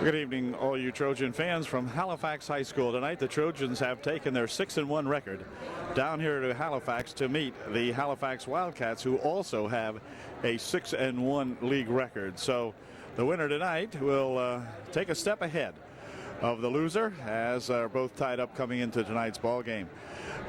Good evening, all you Trojan fans from Halifax High School. Tonight, the Trojans have taken their 6-1 record down here to Halifax to meet the Halifax Wildcats, who also have a 6-1 league record. So the winner tonight will take a step ahead of the loser, as they're both tied up coming into tonight's ball game.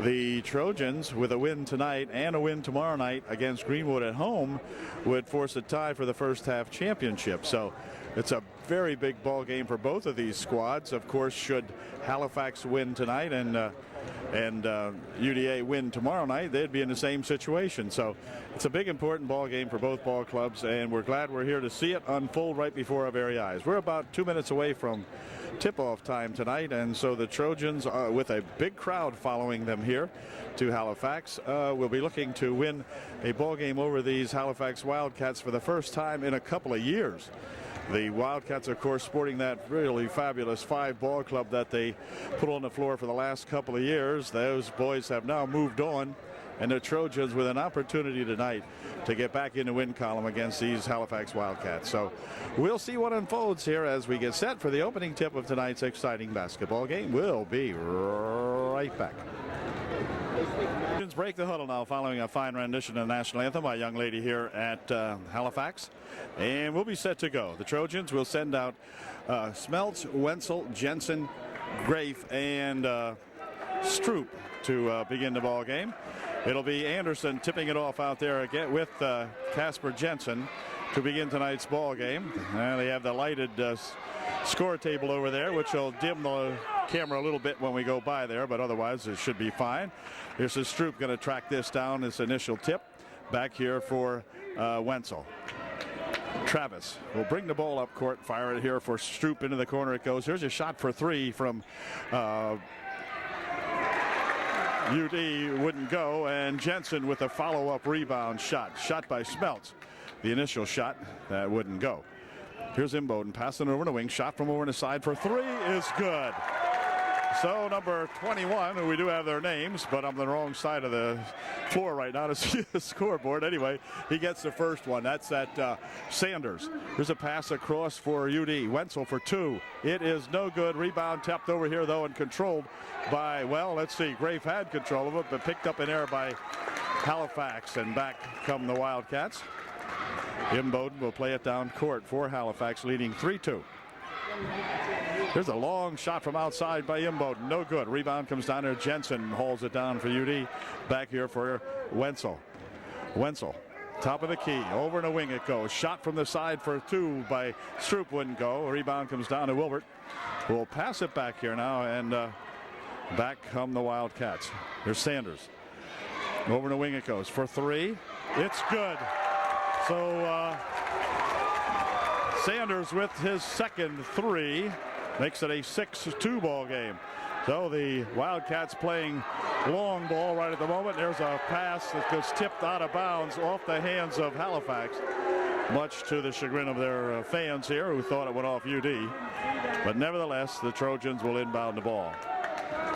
The Trojans, with a win tonight and a win tomorrow night against Greenwood at home, would force a tie for the first half championship. So it's a very big ball game for both of these squads. Of course, should Halifax win tonight and UDA win tomorrow night, they'd be in the same situation. So it's a big, important ball game for both ball clubs, and we're glad we're here to see it unfold right before our very eyes. We're about 2 minutes away from tip-off time tonight, and so the Trojans, with a big crowd following them here to Halifax, will be looking to win a ball game over these Halifax Wildcats for the first time in a couple of years. The Wildcats, of course, sporting that really fabulous 5-ball club that they put on the floor for the last couple of years. Those boys have now moved on, and the Trojans with an opportunity tonight to get back in the win column against these Halifax Wildcats. So we'll see what unfolds here as we get set for the opening tip of tonight's exciting basketball game. We'll be right back. Break the huddle now following a fine rendition of the national anthem by a young lady here at Halifax, and we'll be set to go. The Trojans will send out Smeltz, Wenzel, Jensen, Grafe, and Stroop to begin the ball game. It'll be Anderson tipping it off out there again with Casper Jensen to begin tonight's ball game. They have the lighted score table over there, which will dim the camera a little bit when we go by there, but otherwise it should be fine. Here's Stroop going to track this down, this initial tip. Back here for Wenzel. Travis will bring the ball up court, fire it here for Stroop. Into the corner it goes. Here's a shot for three from UD, wouldn't go, and Jensen with a follow-up rebound shot by Smeltz. The initial shot that wouldn't go. Here's Imboden passing over the wing. Shot from over on the side for three is good. So number 21, who we do have their names, but I'm on the wrong side of the floor right now to see the scoreboard. Anyway, he gets the first one. That's at Sanders. Here's a pass across for UD. Wenzel for two. It is no good. Rebound tapped over here, though, and controlled by, well, let's see. Grafe had control of it, but picked up in air by Halifax, and back come the Wildcats. Imboden will play it down court for Halifax, leading 3-2. Here's a long shot from outside by Imboden. No good. Rebound comes down there. Jensen hauls it down for UD. Back here for Wenzel. Wenzel, top of the key. Over in the wing it goes. Shot from the side for two by Stroop, wouldn't go. Rebound comes down to Wilbert. We'll pass it back here now, and back come the Wildcats. Here's Sanders. Over in the wing it goes for three. It's good. So Sanders with his second three makes it a 6-2 ball game. So the Wildcats playing long ball right at the moment. There's a pass that gets tipped out of bounds off the hands of Halifax, much to the chagrin of their fans here who thought it went off UD. But nevertheless, the Trojans will inbound the ball.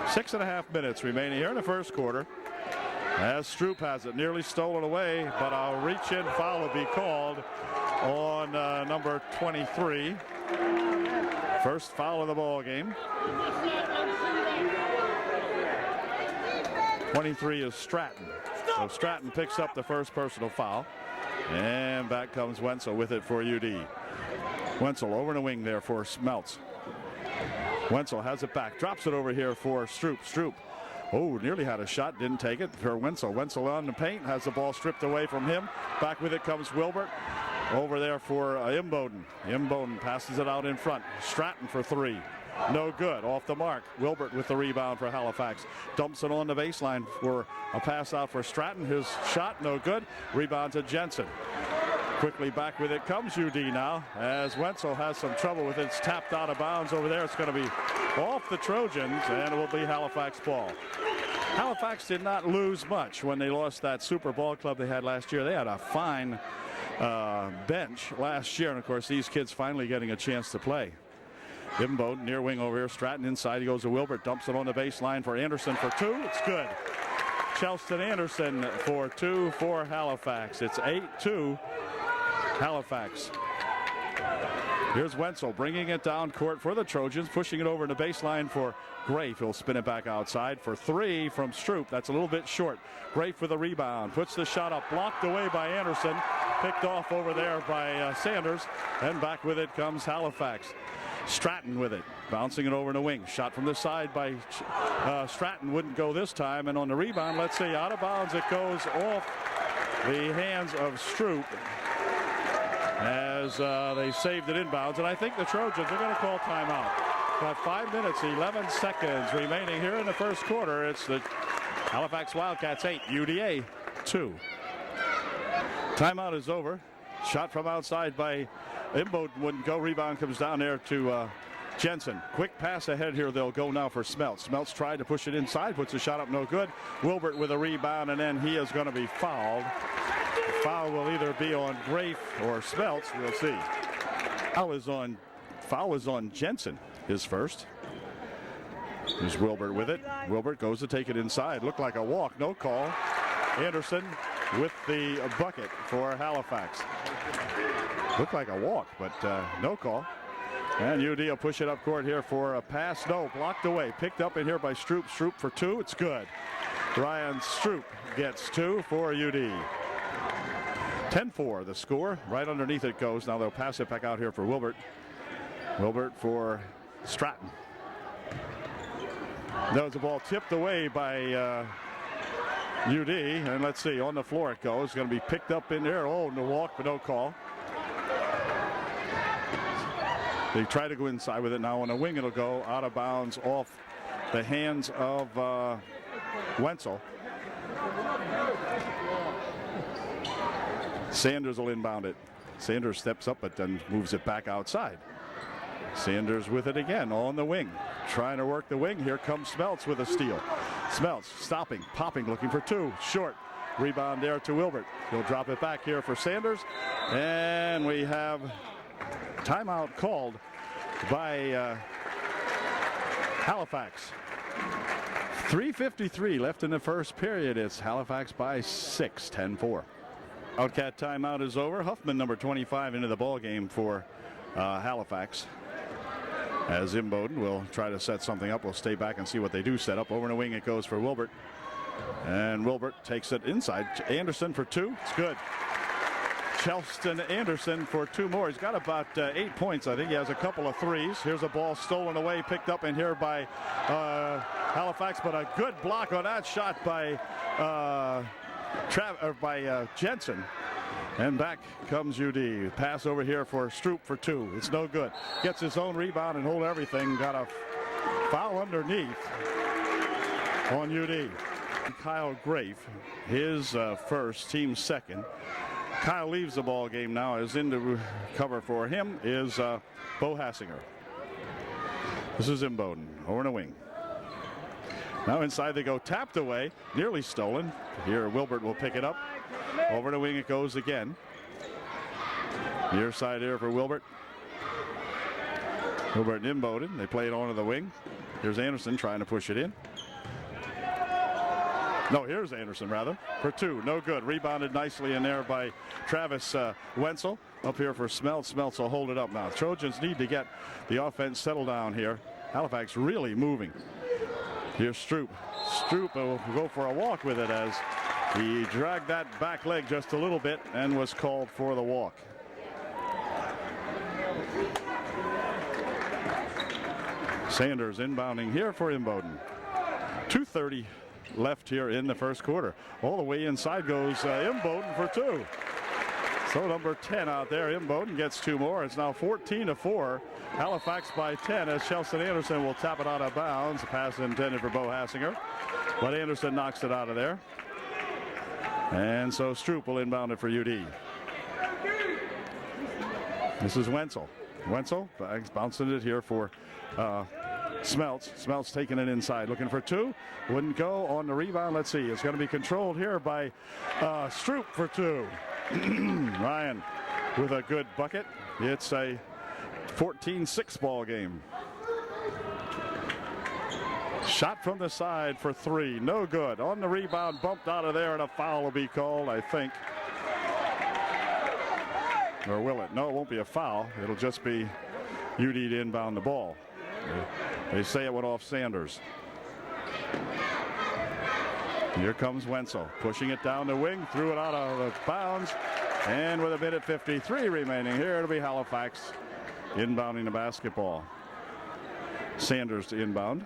6.5 minutes remaining here in the first quarter. As Stroop has it, nearly stolen away, but a reach-in foul will be called on number 23. First foul of the ball game. 23 is Stratton. So Stratton picks up the first personal foul. And back comes Wenzel with it for UD. Wenzel over in the wing there for Smeltz. Wenzel has it back, drops it over here for Stroop. Stroop, oh, nearly had a shot, didn't take it for Wenzel. Wenzel on the paint, has the ball stripped away from him. Back with it comes Wilbert. Over there for Imboden. Imboden passes it out in front. Stratton for three. No good. Off the mark. Wilbert with the rebound for Halifax. Dumps it on the baseline for a pass out for Stratton. His shot no good. Rebound to Jensen. Quickly back with it comes UD now, as Wenzel has some trouble with it. It's tapped out of bounds over there. It's going to be off the Trojans, and it will be Halifax ball. Halifax did not lose much when they lost that super ball club they had last year. They had a fine bench last year, and of course these kids finally getting a chance to play. Imboden near wing over here. Stratton inside. He goes to Wilbert. Dumps it on the baseline for Anderson for two. It's good. Chelston Anderson for two for Halifax. It's 8-2 Halifax. Here's Wenzel bringing it down court for the Trojans, pushing it over to baseline for Grafe. He'll spin it back outside for three from Stroop. That's a little bit short. Grafe with a rebound. Puts the shot up. Blocked away by Anderson. Picked off over there by Sanders. And back with it comes Halifax. Stratton with it. Bouncing it over to wing. Shot from the side by Stratton. Wouldn't go this time. And on the rebound, let's see, out of bounds. It goes off the hands of Stroop as they saved it inbounds. And I think the Trojans are going to call timeout. Got 5 minutes, 11 seconds remaining here in the first quarter. It's the Halifax Wildcats 8, UDA 2. Timeout is over. Shot from outside by Imboden wouldn't go. Rebound comes down there to Jensen. Quick pass ahead here. They'll go now for Smeltz. Smeltz tried to push it inside. Puts the shot up. No good. Wilbert with a rebound, and then he is going to be fouled. The foul will either be on Grafe or Smeltz. We'll see. Foul is on Jensen. His first. There's Wilbert with it. Wilbert goes to take it inside. Looked like a walk. No call. Anderson with the bucket for Halifax. Looked like a walk, but no call. And UD will push it up court here for a pass. No, blocked away. Picked up in here by Stroop. Stroop for two. It's good. Ryan Stroop gets two for UD. 10-4 the score. Right underneath it goes. Now they'll pass it back out here for Wilbert. Wilbert for Stratton. That was a ball tipped away by UD. And let's see, on the floor it goes. It's going to be picked up in there. Oh, no walk, but no call. They try to go inside with it. Now on the wing it'll go out of bounds off the hands of Wenzel. Sanders will inbound it. Sanders steps up but then moves it back outside. Sanders with it again on the wing. Trying to work the wing. Here comes Smeltz with a steal. Smeltz stopping, popping, looking for two. Short. Rebound there to Wilbert. He'll drop it back here for Sanders. And we have timeout called by Halifax. 3:53 left in the first period. It's Halifax by 6, 10-4. Wildcat timeout is over. Huffman, number 25, into the ball game for Halifax. As Imboden will try to set something up. We'll stay back and see what they do set up. Over in the wing it goes for Wilbert. And Wilbert takes it inside. Anderson for two. It's good. Chelston Anderson for two more. He's got about 8 points. I think he has a couple of threes. Here's a ball stolen away, picked up in here by Halifax, but a good block on that shot by Jensen. And back comes UD. Pass over here for Stroop for two. It's no good. Gets his own rebound and hold everything. Got a foul underneath on UD. Kyle Grafe, his first, team second. Kyle leaves the ball game now. Is in to cover for him is Bo Hassinger. This is Imboden over in a wing. Now inside they go, tapped away, nearly stolen. Here Wilbert will pick it up. Over the wing it goes again. Near side here for Wilbert. Wilbert and Imboden. They play it onto the wing. Here's Anderson trying to push it in. No, here's Anderson rather for two. No good. Rebounded nicely in there by Travis Wenzel. Up here for Smeltz. Smeltz will hold it up now. Trojans need to get the offense settled down here. Halifax really moving. Here's Stroop. Stroop will go for a walk with it as he dragged that back leg just a little bit and was called for the walk. Sanders inbounding here for Imboden. 2:30 left here in the first quarter. All the way inside goes Imboden for two. So number 10 out there, Imboden gets two more. It's now 14-4. Halifax by 10 as Chelston Anderson will tap it out of bounds. A pass intended for Bo Hassinger, but Anderson knocks it out of there. And so Stroop will inbound it for UD. This is Wenzel. Wenzel bouncing it here for Smeltz. Smeltz taking it inside, looking for two. Wouldn't go on the rebound. Let's see. It's going to be controlled here by Stroop for two. Ryan with a good bucket. It's a 14-6 ball game. Shot from the side for three. No good. On the rebound, bumped out of there, and a foul will be called, I think. Or will it? No, it won't be a foul. It'll just be UD to inbound the ball. They say it went off Sanders. Here comes Wenzel, pushing it down the wing, threw it out of bounds, and with a minute 53 remaining here, it'll be Halifax inbounding the basketball. Sanders to inbound.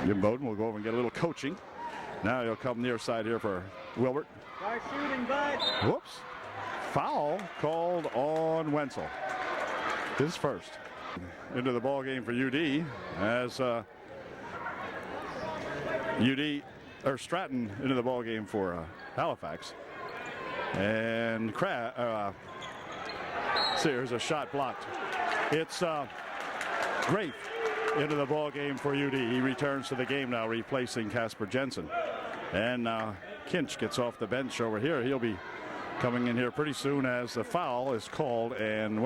Jim Bowden will go over and get a little coaching. Now he'll come near side here for Wilbert. Start shooting, bud. Whoops. Foul called on Wenzel. His first. Into the ball game for UD as Stratton into the ball game for Halifax. And see, here's a shot blocked. It's Grafe into the ball game for UD. He returns to the game now, replacing Casper Jensen. And Kinch gets off the bench over here. He'll be coming in here pretty soon as the foul is called, and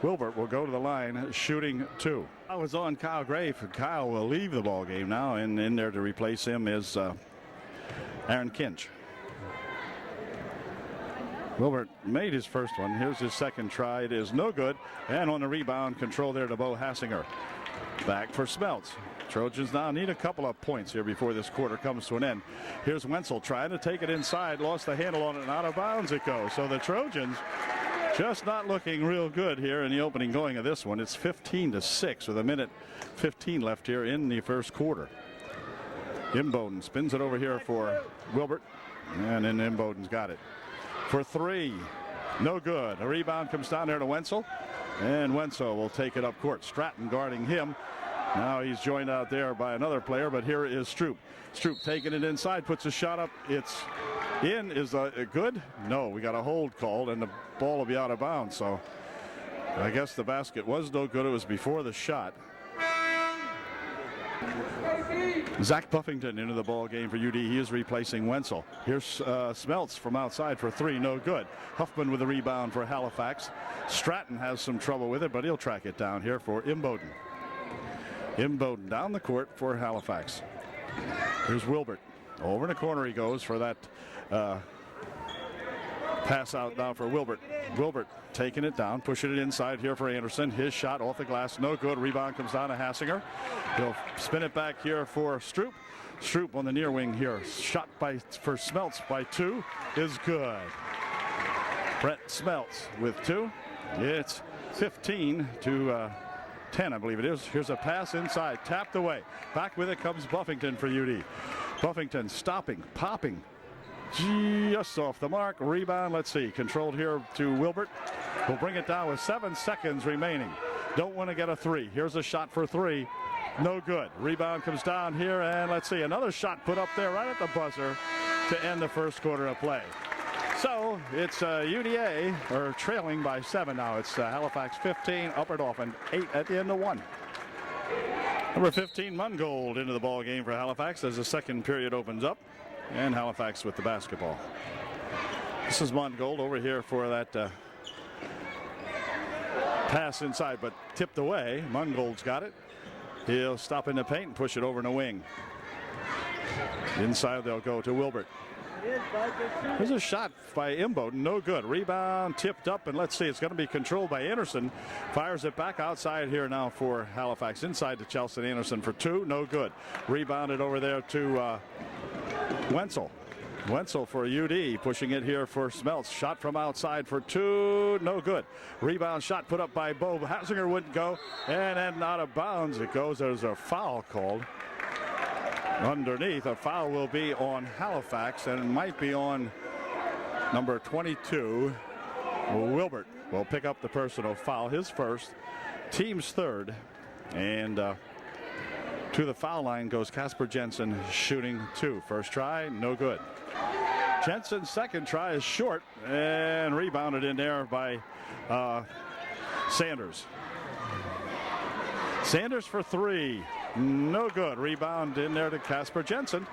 Wilbert will go to the line shooting 2. I was on Kyle Grafe. Kyle will leave the ball game now, and in there to replace him is Aaron Kinch. Wilbert made his first one. Here's his second try. It is no good. And on the rebound, control there to Bo Hassinger. Back for Smeltz. Trojans now need a couple of points here before this quarter comes to an end. Here's Wenzel trying to take it inside. Lost the handle on it, and out of bounds it goes. So the Trojans just not looking real good here in the opening going of this one. It's 15-6 with a minute 15 left here in the first quarter. Imboden spins it over here for Wilbert, and then Imboden's got it for 3. No good. A rebound comes down there to Wenzel, and Wenzel will take it up court. Stratton guarding him. Now he's joined out there by another player, but here is Stroop. Stroop taking it inside, puts a shot up. It's in. Is good? No, we got a hold called, and the ball will be out of bounds. So I guess the basket was no good. It was before the shot. Zach Buffington into the ball game for UD. He is replacing Wenzel. Here's Smeltz from outside for 3. No good. Huffman with the rebound for Halifax. Stratton has some trouble with it, but he'll track it down here for Imboden. Imboden down the court for Halifax. Here's Wilbert. Over in the corner he goes for that pass out now for Wilbert. Wilbert taking it down, pushing it inside here for Anderson. His shot off the glass, no good. Rebound comes down to Hassinger. He'll spin it back here for Stroop. Stroop on the near wing here. Shot for Smeltz by 2 is good. Brett Smeltz with 2. It's 15-10, I believe it is. Here's a pass inside, tapped away. Back with it comes Buffington for UD. Buffington stopping, popping. Just off the mark. Rebound, let's see. Controlled here to Wilbert. We'll bring it down with 7 seconds remaining. Don't want to get a 3. Here's a shot for 3. No good. Rebound comes down here, and let's see. Another shot put up there right at the buzzer to end the first quarter of play. So it's UDA are trailing by 7 now. It's Halifax 15, Upper Dauphin 8 at the end of 1. Number 15, Mungold into the ball game for Halifax as the second period opens up. And Halifax with the basketball. This is Mungold over here for that pass inside, but tipped away. Mungold's got it. He'll stop in the paint and push it over in the wing. Inside they'll go to Wilbert. There's a shot by Imboden, no good. Rebound tipped up, and let's see, it's going to be controlled by Anderson. Fires it back outside here now for Halifax. Inside to Chelsea Anderson for 2, no good. Rebounded over there to Wenzel. Wenzel for UD, pushing it here for Smeltz. Shot from outside for 2, no good. Rebound shot put up by Bo. Hassinger wouldn't go, and then out of bounds it goes. There's a foul called. Underneath, a foul will be on Halifax, and it might be on number 22. Wilbert will pick up the personal foul, his first, team's third, and to the foul line goes Casper Jensen, shooting 2. First try, no good. Jensen's second try is short and rebounded in there by Sanders. Sanders for 3. No good. Rebound in there to Casper Jensen.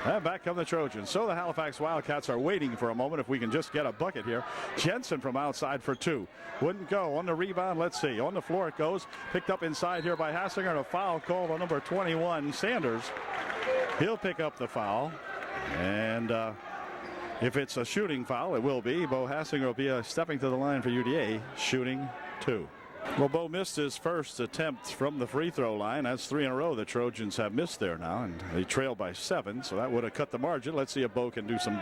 And back come the Trojans. So the Halifax Wildcats are waiting for a moment if we can just get a bucket here. Jensen from outside for 2. Wouldn't go. On the rebound, let's see. On the floor it goes. Picked up inside here by Hassinger, and a foul called on number 21, Sanders. He'll pick up the foul. And If it's a shooting foul, it will be. Bo Hassinger will be stepping to the line for UDA, shooting 2. Well, Bo missed his first attempt from the free throw line. That's 3 in a row the Trojans have missed there now, and they trail by 7, so that would have cut the margin. Let's see if Bo can do some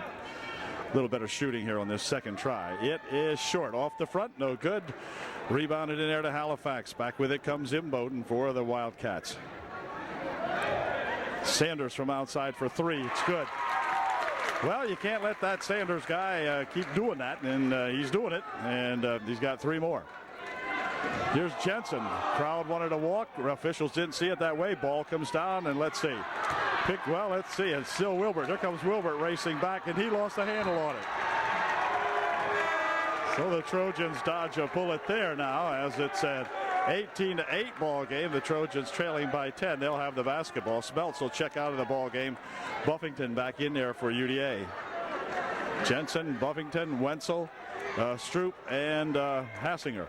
little better shooting here on this second try. It is short off the front, no good. Rebounded in there to Halifax. Back with it comes Imboden for the Wildcats. Sanders from outside for 3. It's good. Well, you can't let that Sanders guy keep doing that, and he's doing it, and he's got 3 more. Here's Jensen. Crowd wanted to walk. Officials didn't see it that way. Ball comes down, and let's see. Let's see. It's still Wilbert. Here comes Wilbert racing back, and he lost the handle on it. So the Trojans dodge a bullet there now, as it's an 18-8 ball game. The Trojans trailing by 10. They'll have the basketball. Smeltz will check out of the ball game. Buffington back in there for UDA. Jensen, Buffington, Wenzel, Stroop, and Hassinger.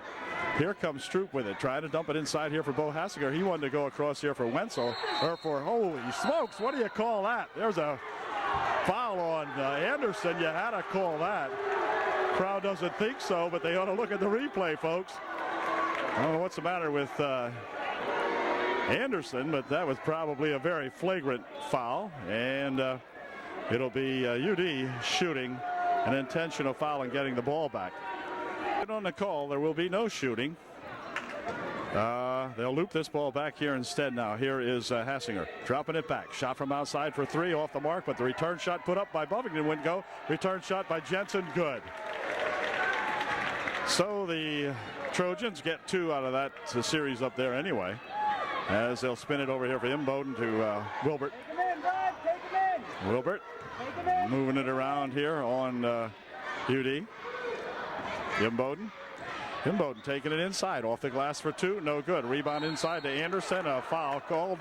Here comes Stroop with it, trying to dump it inside here for Bo Hassinger. He wanted to go across here for Wenzel, or for, holy smokes, what do you call that? There's a foul on Anderson. You had to call that. Crowd doesn't think so, but they ought to look at the replay, folks. I don't know what's the matter with Anderson, but that was probably a very flagrant foul, and it'll be UD shooting an intentional foul and getting the ball back. On the call, there will be no shooting. They'll loop this ball back here instead now. Here is Hassinger dropping it back. Shot from outside for 3, off the mark, but the return shot put up by Buffington wouldn't go. Return shot by Jensen, good. So the Trojans get 2 out of that series up there anyway, as they'll spin it over here for Imboden to Wilbert. Wilbert moving it around here on UD. Imboden taking it inside, off the glass for 2, no good. Rebound inside to Anderson, a foul called.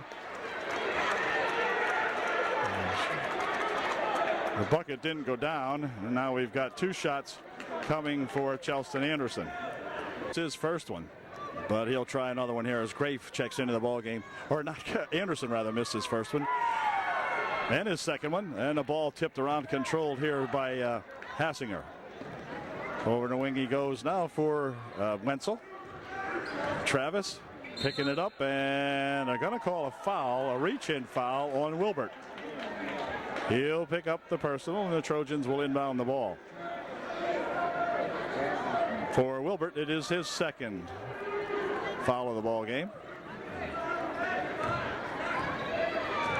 The bucket didn't go down, and now we've got 2 shots coming for Chelston Anderson. It's his first one, but he'll try another one here as Grafe checks into the ball game, or not, Anderson rather missed his first one and his second one, and the ball tipped around, controlled here by Hassinger. Over the wing he goes now for Wenzel. Travis picking it up, and they're going to call a foul, a reach-in foul on Wilbert. He'll pick up the personal, and the Trojans will inbound the ball. For Wilbert, it is his second foul of the ball game.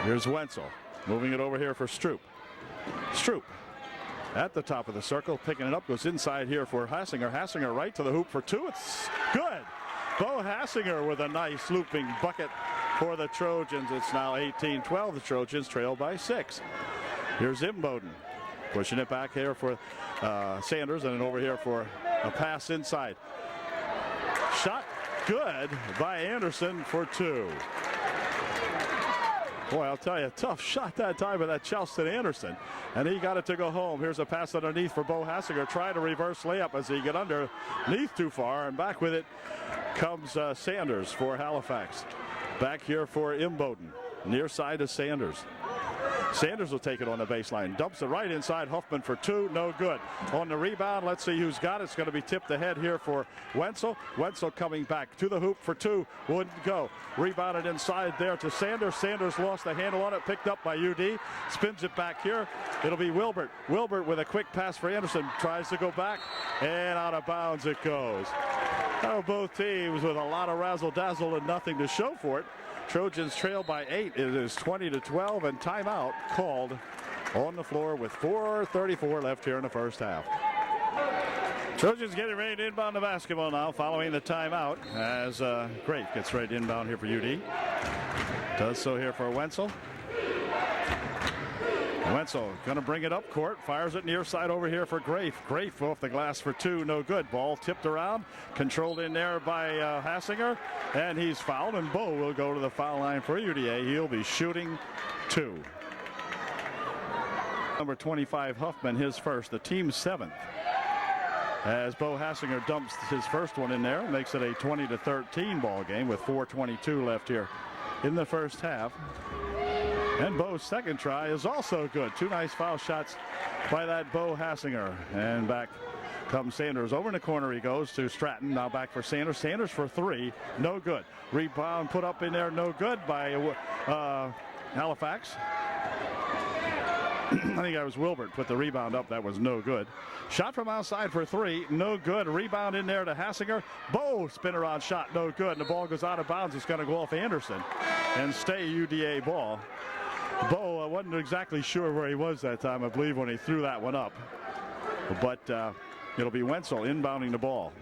Here's Wenzel moving it over here for Stroop. Stroop at the top of the circle, picking it up, goes inside here for Hassinger. Hassinger right to the hoop for 2. It's good. Bo Hassinger with a nice looping bucket for the Trojans. It's now 18-12. The Trojans trail by 6. Here's Imboden pushing it back here for Sanders, and then over here for a pass inside. Shot good by Anderson for 2. Boy, I'll tell you, tough shot that time by that Chelston Anderson, and he got it to go home. Here's a pass underneath for Bo Hassinger, trying to reverse layup as he get underneath too far, and back with it comes Sanders for Halifax. Back here for Imboden, near side to Sanders. Sanders will take it on the baseline, dumps it right inside Huffman for 2, no good. On the rebound, let's see who's got it. It's going to be tipped ahead here for Wenzel. Wenzel coming back to the hoop for 2, wouldn't go. Rebounded inside there to Sanders. Sanders lost the handle on it, picked up by UD. Spins it back here. It'll be Wilbert. Wilbert with a quick pass for Anderson, tries to go back, and out of bounds it goes. Oh, both teams with a lot of razzle-dazzle and nothing to show for it. Trojans trail by 8. It is 20-12, and timeout called on the floor with 4:34 left here in the first half. Trojans getting ready to inbound the basketball now following the timeout as Grafe gets ready to inbound here for UD. Does so here for Wenzel. Wenzel going to bring it up court, fires it near side over here for Grafe. Grafe off the glass for 2, no good. Ball tipped around, controlled in there by Hassinger, and he's fouled, and Bo will go to the foul line for UDA. He'll be shooting 2. Number 25, Huffman, his first, the team's 7th. As Bo Hassinger dumps his first one in there, makes it a 20-13 ball game with 4:22 left here in the first half. And Bo's second try is also good. Two nice foul shots by that Bo Hassinger. And back comes Sanders. Over in the corner he goes to Stratton. Now back for Sanders. Sanders for three. No good. Rebound put up in there. No good by Halifax. I think that was Wilbert put the rebound up. That was no good. Shot from outside for three. No good. Rebound in there to Hassinger. Bo spin around shot. No good. And the ball goes out of bounds. It's going to go off Anderson and stay UDA ball. Bo, I wasn't exactly sure where he was that time, I believe, when he threw that one up. But it'll be Wenzel inbounding the ball.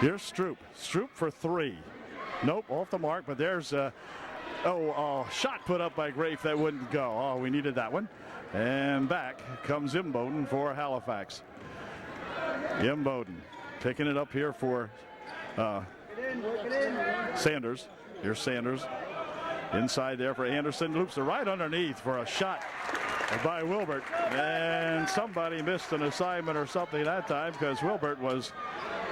Here's Stroop. Stroop for three. Nope, off the mark, but there's shot put up by Grafe that wouldn't go. Oh, we needed that one. And back comes Imboden for Halifax. Imboden picking it up here for Sanders. Here's Sanders inside there for Anderson. Loops it right underneath for a shot by Wilbert. And somebody missed an assignment or something that time because Wilbert was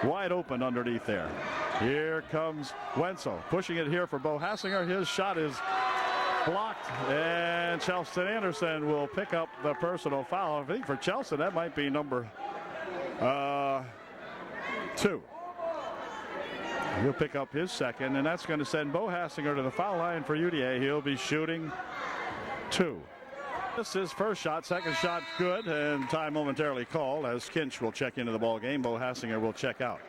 wide open underneath there. Here comes Wenzel pushing it here for Bo Hassinger. His shot is blocked, and Chelston Anderson will pick up the personal foul. I think for Chelston that might be number 2. He'll pick up his second, and that's going to send Bo Hassinger to the foul line for UDA. He'll be shooting 2. This is first shot, second shot good, and time momentarily called as Kinch will check into the ball game. Bo Hassinger will check out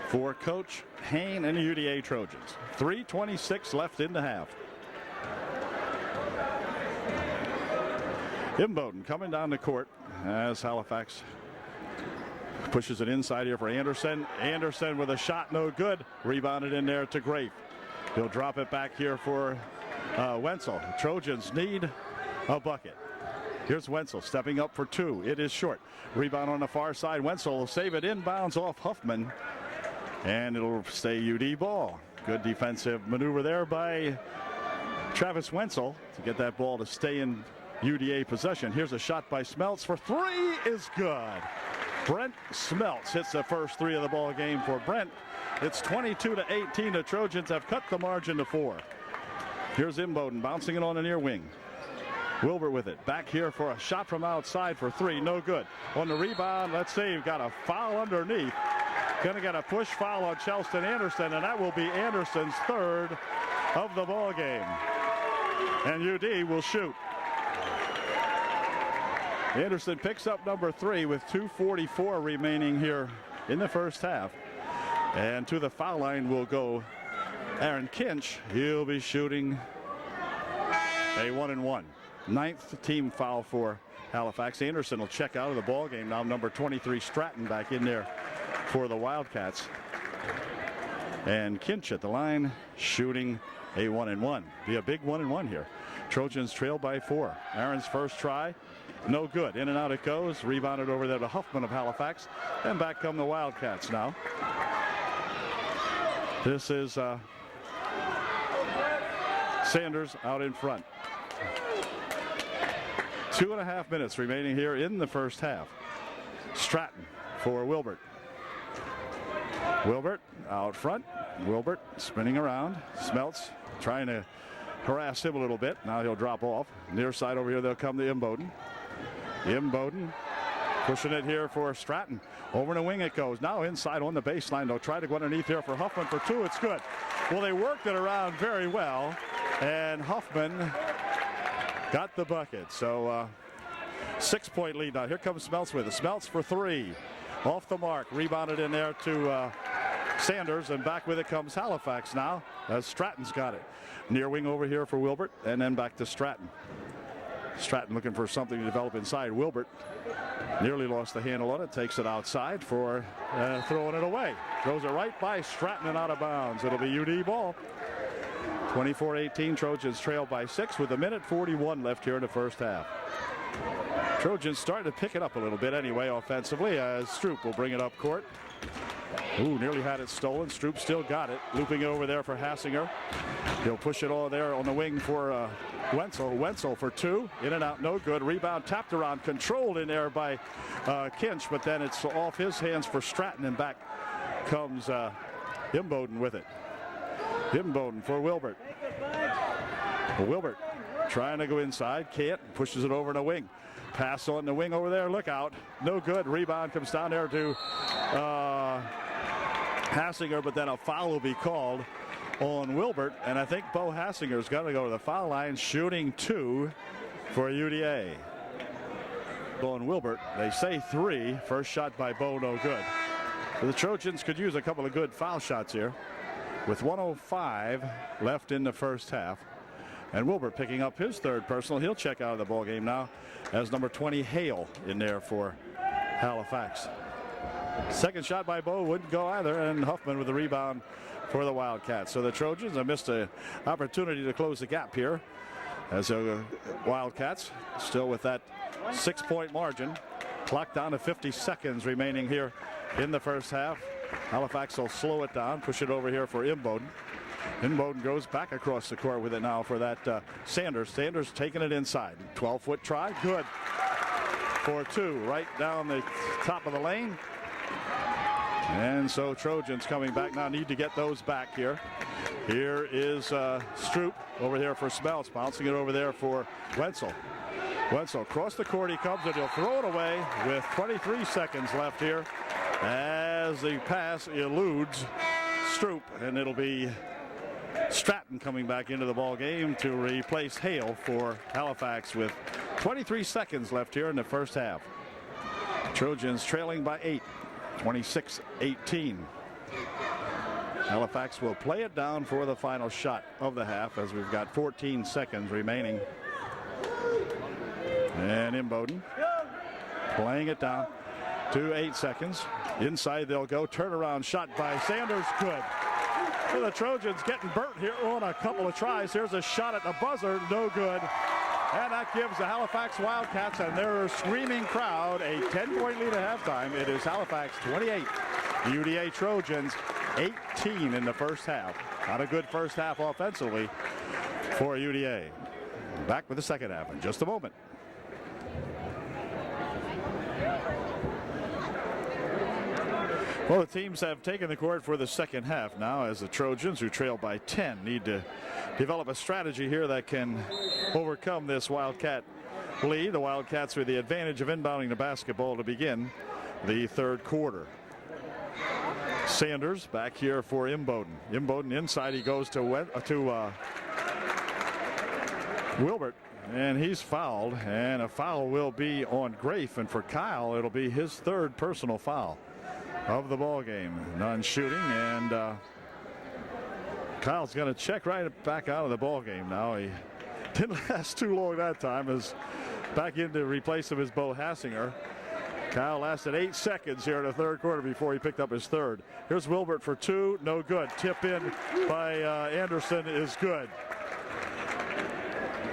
for Coach Hain and the UDA Trojans. 3:26 left in the half. Imboden coming down the court as Halifax pushes it inside here for Anderson. Anderson with a shot, no good. Rebounded in there to Grafe. He'll drop it back here for Wenzel. The Trojans need a bucket. Here's Wenzel stepping up for 2. It is short. Rebound on the far side. Wenzel will save it inbounds off Huffman. And it'll stay UD ball. Good defensive maneuver there by Travis Wenzel to get that ball to stay in UDA possession. Here's a shot by Smeltz for 3 is good. Brent Smeltz hits the first 3 of the ball game for Brent. It's 22-18. The Trojans have cut the margin to 4. Here's Imboden bouncing it on the near wing. Wilbert with it. Back here for a shot from outside for 3. No good. On the rebound, let's see, you've got a foul underneath. Going to get a push foul on Chelston Anderson, and that will be Anderson's 3rd of the ball game. And UD will shoot. Anderson picks up number 3 with 2:44 remaining here in the first half. And to the foul line will go Aaron Kinch. He'll be shooting a 1-and-1. 9th team foul for Halifax. Anderson will check out of the ball game now. Number 23 Stratton back in there for the Wildcats. And Kinch at the line shooting a 1-and-1. Be a big 1-and-1 here. Trojans trail by 4. Aaron's first try, no good. In and out it goes. Rebounded over there to Huffman of Halifax. And back come the Wildcats now. This is Sanders out in front. 2.5 minutes remaining here in the first half. Stratton for Wilbert. Wilbert out front. Wilbert spinning around. Smeltz trying to harass him a little bit. Now he'll drop off. Near side over here they'll come to Imboden. Imboden pushing it here for Stratton. Over the wing it goes. Now inside on the baseline. They'll try to go underneath here for Huffman for 2. It's good. Well, they worked it around very well. And Huffman got the bucket. So 6-point lead now. Here comes Smeltz with it. Smeltz for 3. Off the mark. Rebounded in there to Sanders. And back with it comes Halifax now as Stratton's got it. Near wing over here for Wilbert. And then back to Stratton. Stratton looking for something to develop inside. Wilbert nearly lost the handle on it. Takes it outside for throwing it away. Throws it right by Stratton and out of bounds. It'll be UD ball. 24-18. Trojans trail by 6 with 1:41 left here in the first half. Trojans starting to pick it up a little bit anyway offensively as Stroop will bring it up court. Ooh, nearly had it stolen. Stroop still got it. Looping it over there for Hassinger. He'll push it all there on the wing for Wenzel. Wenzel for 2. In and out, no good. Rebound tapped around, controlled in there by Kinch, but then it's off his hands for Stratton, and back comes Imboden with it. Imboden for Wilbert. Wilbert trying to go inside, can't, pushes it over in a wing. Pass on the wing over there, look out, no good. Rebound comes down there to Hassinger, but then a foul will be called on Wilbert, and I think Bo Hassinger's got to go to the foul line, shooting 2 for UDA. On Wilbert, they say 3. First shot by Bo, no good. So the Trojans could use a couple of good foul shots here with 1:05 left in the first half. And Wilbert picking up his 3rd personal. He'll check out of the ball game now as number 20 Hale in there for Halifax. Second shot by Bo wouldn't go either, and Huffman with the rebound for the Wildcats. So the Trojans have missed an opportunity to close the gap here, as the Wildcats still with that 6-point margin. Clock down to 50 seconds remaining here in the first half. Halifax will slow it down, push it over here for Imboden. Imboden goes back across the court with it now for that Sanders. Sanders taking it inside. 12-foot try, good for 2 right down the top of the lane. And so Trojans coming back now, need to get those back here. Here is Stroop over here for Smelts, bouncing it over there for Wenzel. Wenzel across the court he comes, and he'll throw it away with 23 seconds left here as the pass eludes Stroop, and it'll be Stratton coming back into the ball game to replace Hale for Halifax with 23 seconds left here in the first half. Trojans trailing by 8, 26-18. Halifax will play it down for the final shot of the half as we've got 14 seconds remaining. And Imboden playing it down to 8 seconds. Inside they'll go. Turnaround shot by Sanders. Good. So the Trojans getting burnt here on a couple of tries. Here's a shot at the buzzer. No good. And that gives the Halifax Wildcats and their screaming crowd a 10-point lead at halftime. It is Halifax 28. The UDA Trojans 18 in the first half. Not a good first half offensively for UDA. Back with the second half in just a moment. Well, the teams have taken the court for the second half now, as the Trojans, who trail by 10, need to develop a strategy here that can overcome this Wildcat lead. The Wildcats with the advantage of inbounding the basketball to begin the third quarter. Sanders back here for Imboden. Imboden inside, he goes to Wilbert, and he's fouled, and a foul will be on Grafe, and for Kyle it'll be his 3rd personal foul of the ball game. None shooting, and Kyle's going to check right back out of the ball game now. He didn't last too long that time, as back in to replace him is Bo Hassinger. Kyle lasted 8 seconds here in the third quarter before he picked up his 3rd. Here's Wilbert for 2, no good. Tip in by Anderson is good.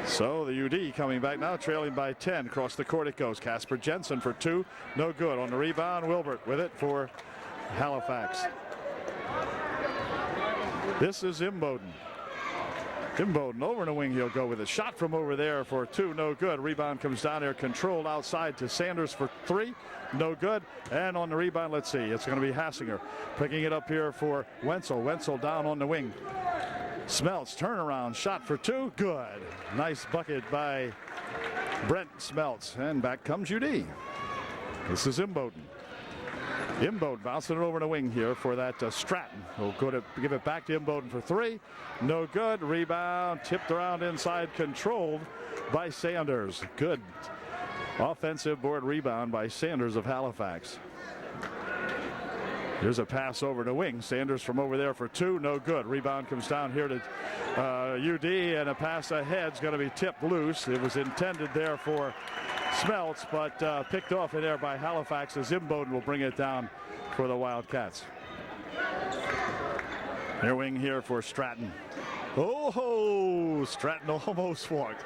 So the UD coming back now, trailing by 10. Across the court it goes. Casper Jensen for 2, no good. On the rebound, Wilbert with it for Halifax. This is Imboden. Imboden over in the wing, he'll go with a shot from over there for 2, no good. Rebound comes down there, controlled outside to Sanders for 3, no good. And on the rebound, let's see, it's going to be Hassinger picking it up here for Wenzel. Wenzel down on the wing. Smelts turnaround shot for 2, good. Nice bucket by Brent Smelts, and back comes UD. This is Imboden. Imboden bouncing it over the wing here for that Stratton. Will go to give it back to Imboden for 3, no good. Rebound tipped around inside, controlled by Sanders. Good offensive board rebound by Sanders of Halifax. Here's a pass over the wing. Sanders from over there for 2, no good. Rebound comes down here to UD, and a pass ahead's going to be tipped loose. It was intended there for Smelts, but picked off in there by Halifax, as Imboden will bring it down for the Wildcats. Near wing here for Stratton. Oh, Stratton almost walked.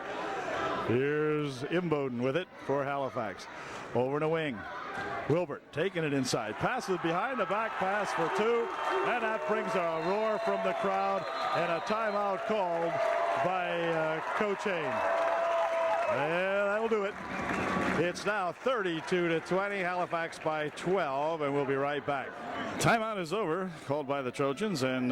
Here's Imboden with it for Halifax. Over in the wing. Wilbert taking it inside. Passes behind the back pass for 2. And that brings a roar from the crowd and a timeout called by Coach Hain. Yeah, that'll do it. It's now 32-20. Halifax by 12, and we'll be right back. Timeout is over, called by the Trojans, and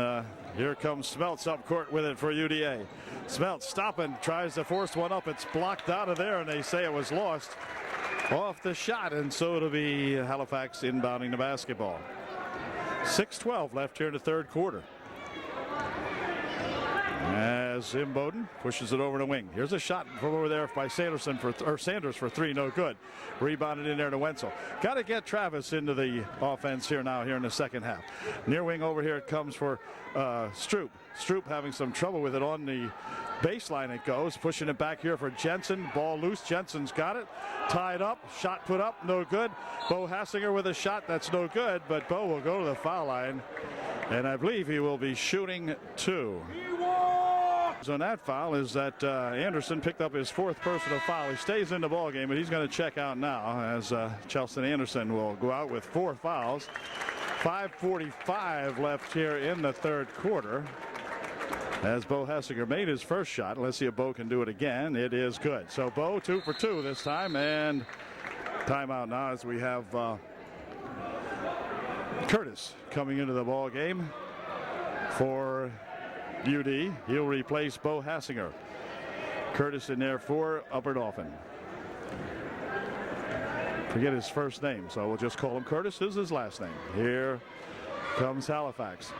Here comes Smeltz up court with it for UDA. Smeltz stopping, tries to force one up. It's blocked out of there, and they say it was lost off the shot, and so it'll be Halifax inbounding the basketball. 6:12 left here in the third quarter. As Imboden pushes it over the wing. Here's a shot from over there by Sanders for three, no good. Rebounded in there to Wenzel. Got to get Travis into the offense here now, here in the second half. Near wing over here it comes for Stroop. Stroop having some trouble with it on the baseline. It goes, pushing it back here for Jensen. Ball loose. Jensen's got it. Tied up. Shot put up. No good. Bo Hassinger with a shot that's no good, but Bo will go to the foul line, and I believe he will be shooting two. On that foul is that Anderson picked up his fourth personal foul. He stays in the ball game, but he's going to check out now as Chelsea Anderson will go out with 4 fouls. 5:45 left here in the third quarter. As Bo Hassinger made his first shot. Let's see if Bo can do it again. It is good. So Bo 2 for 2 this time, and timeout now as we have Curtis coming into the ball game for UD. He'll replace Bo Hassinger. Curtis in there for Upper Dauphin. Forget his first name, so we'll just call him Curtis. This is his last name. Here comes Halifax.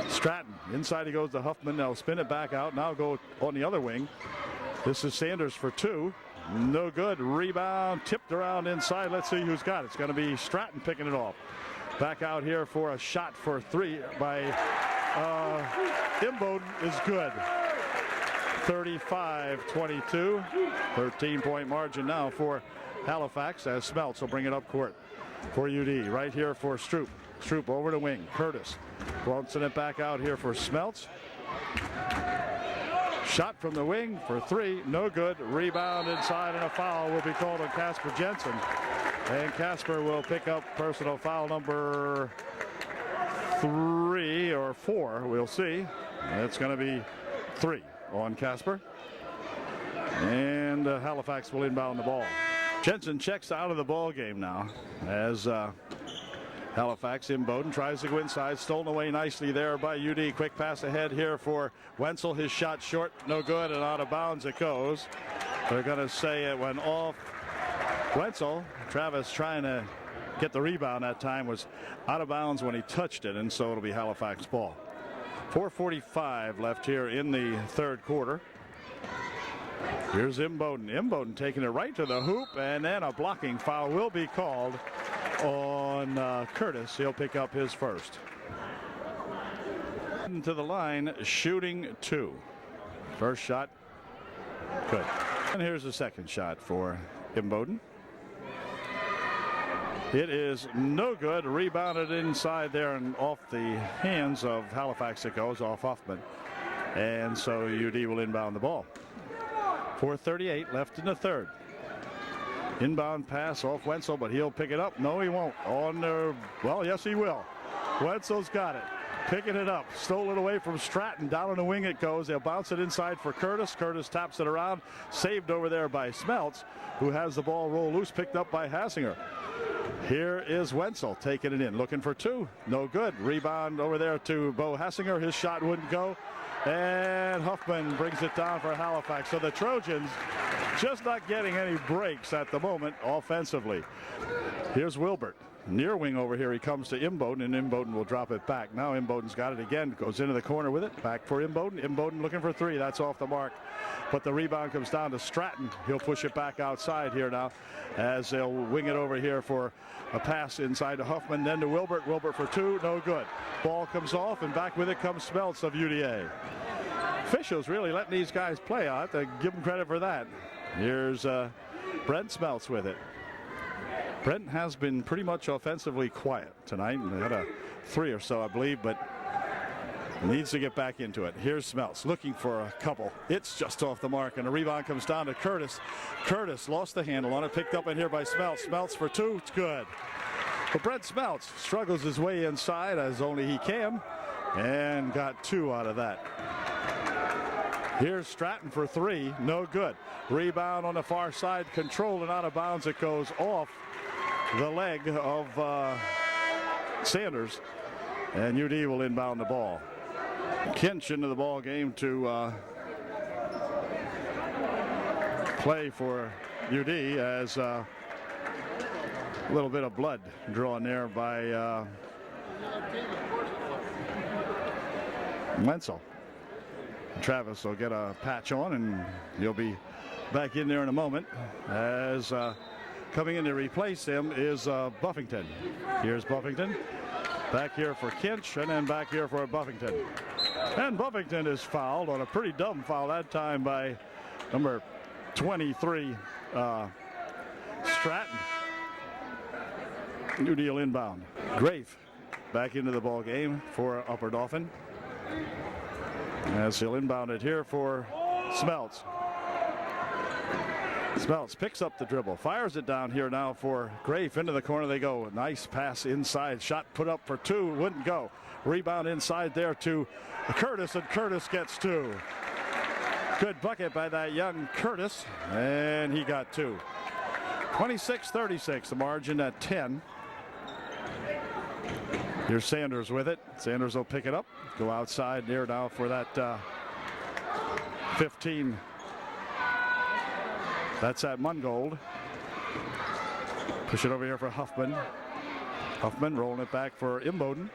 Stratton. Inside he goes to Huffman. They'll spin it back out. Now go on the other wing. This is Sanders for 2. No good. Rebound. Tipped around inside. Let's see who's got it. It's going to be Stratton picking it off. Back out here for a shot for 3 by Imboden is good. 35-22. 13-point margin now for Halifax as Smeltz will bring it up court for UD. Right here for Stroop. Stroop over the wing. Curtis bouncing it back out here for Smeltz. Shot from the wing for 3. No good. Rebound inside, and a foul will be called on Casper Jensen. And Casper will pick up personal foul number 3 or 4. We'll see. It's going to be 3 on Casper. And Halifax will inbound the ball. Jensen checks out of the ball game now as Halifax. Imboden tries to go inside. Stolen away nicely there by UD. Quick pass ahead here for Wenzel. His shot short. No good, and out of bounds it goes. They're going to say it went off Wenzel. Travis trying to get the rebound that time was out of bounds when he touched it, and so it'll be Halifax ball. 4:45 left here in the third quarter. Here's Imboden. Imboden taking it right to the hoop, and then a blocking foul will be called on Curtis. He'll pick up his first. To the line, shooting 2. First shot, good. And here's the second shot for Imboden. It is no good. Rebounded inside there and off the hands of Halifax. It goes off Huffman. And so UD will inbound the ball. 4:38 left in the third. Inbound pass off Wenzel, but he'll pick it up. No, he won't. On the, well, yes, he will. Wenzel's got it. Picking it up. Stole it away from Stratton. Down on the wing it goes. They'll bounce it inside for Curtis. Curtis taps it around. Saved over there by Smeltz, who has the ball roll loose. Picked up by Hassinger. Here is Wenzel taking it in. Looking for 2. No good. Rebound over there to Bo Hassinger. His shot wouldn't go. And Huffman brings it down for Halifax. So the Trojans just not getting any breaks at the moment offensively. Here's Wilbert. Near wing over here. He comes to Imboden, and Imboden will drop it back. Now Imboden's got it again. Goes into the corner with it. Back for Imboden. Imboden looking for 3. That's off the mark. But the rebound comes down to Stratton. He'll push it back outside here now as they'll wing it over here for a pass inside to Huffman. Then to Wilbert. Wilbert for 2. No good. Ball comes off, and back with it comes Smeltz of UDA. Officials really letting these guys play out. They give them credit for that. Here's Brent Smeltz with it. Brent has been pretty much offensively quiet tonight. They had a 3 or so, I believe, but needs to get back into it. Here's Smeltz looking for a couple. It's just off the mark, and the rebound comes down to Curtis. Curtis lost the handle on it, picked up in here by Smeltz. Smeltz for 2. It's good. But Brent Smeltz struggles his way inside as only he can, and got 2 out of that. Here's Stratton for 3. No good. Rebound on the far side. Controlled and out of bounds. It goes off the leg of Sanders. And UD will inbound the ball. Kinch into the ball game to play for UD as a little bit of blood drawn there by Wenzel. Travis will get a patch on, and he'll be back in there in a moment. As coming in to replace him is Buffington. Here's Buffington. Back here for Kinch, and then back here for Buffington. And Buffington is fouled on a pretty dumb foul that time by number 23, Stratton. New deal inbound. Grafe back into the ball game for Upper Dauphin. As he'll inbound it here for Smeltz. Smeltz picks up the dribble, fires it down here now for Grafe. Into the corner they go. Nice pass inside. Shot put up for two. Wouldn't go. Rebound inside there to Curtis, and Curtis gets two. Good bucket by that young Curtis, and he got two. 26-36, the margin at 10. Here's Sanders with it. Sanders will pick it up. Go outside there now for that 15. That's at Mungold. Push it over here for Huffman. Huffman rolling it back for Imboden.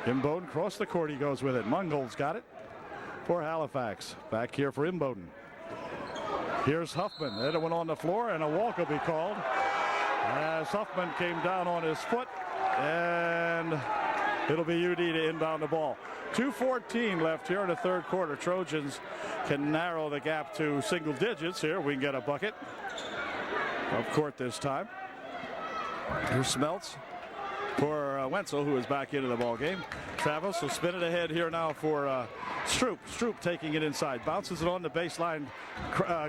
Imboden across the court, he goes with it. Mungold's got it for Halifax. Back here for Imboden. Here's Huffman. Then it went on the floor, and a walk will be called as Huffman came down on his foot, and it'll be UD to inbound the ball. 2:14 left here in the third quarter. Trojans can narrow the gap to single digits here. We can get a bucket of court this time. Here's Smeltz for Wenzel, who is back into the ball game. Travis will spin it ahead here now for Stroop. Stroop taking it inside. Bounces it on the baseline.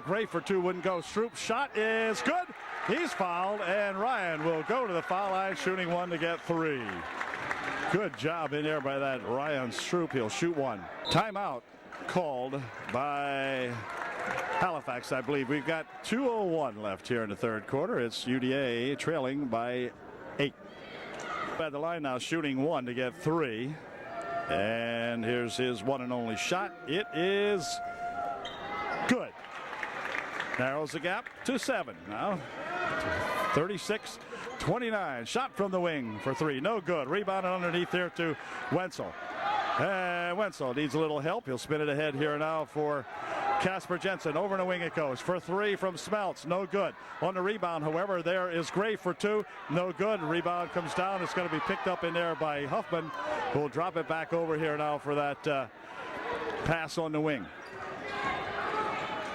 Gray for two, wouldn't go. Stroop shot is good. He's fouled, and Ryan will go to the foul line, shooting one to get three. Good job in there by that Ryan Stroop. He'll shoot one. Timeout called by Halifax, I believe. We've got 2:01 left here in the third quarter. It's UDA trailing by 8. At the line now, shooting one to get three. And here's his one and only shot. It is good. Narrows the gap to 7 now. 36-29. Shot from the wing for three. No good. Rebounded underneath there to Wenzel. And Wenzel needs a little help. He'll spin it ahead here now for Casper Jensen. Over in the wing it goes for three from Smeltz. No good. On the rebound, however, there is Gray for two. No good. Rebound comes down. It's going to be picked up in there by Huffman, who will drop it back over here now for that pass on the wing.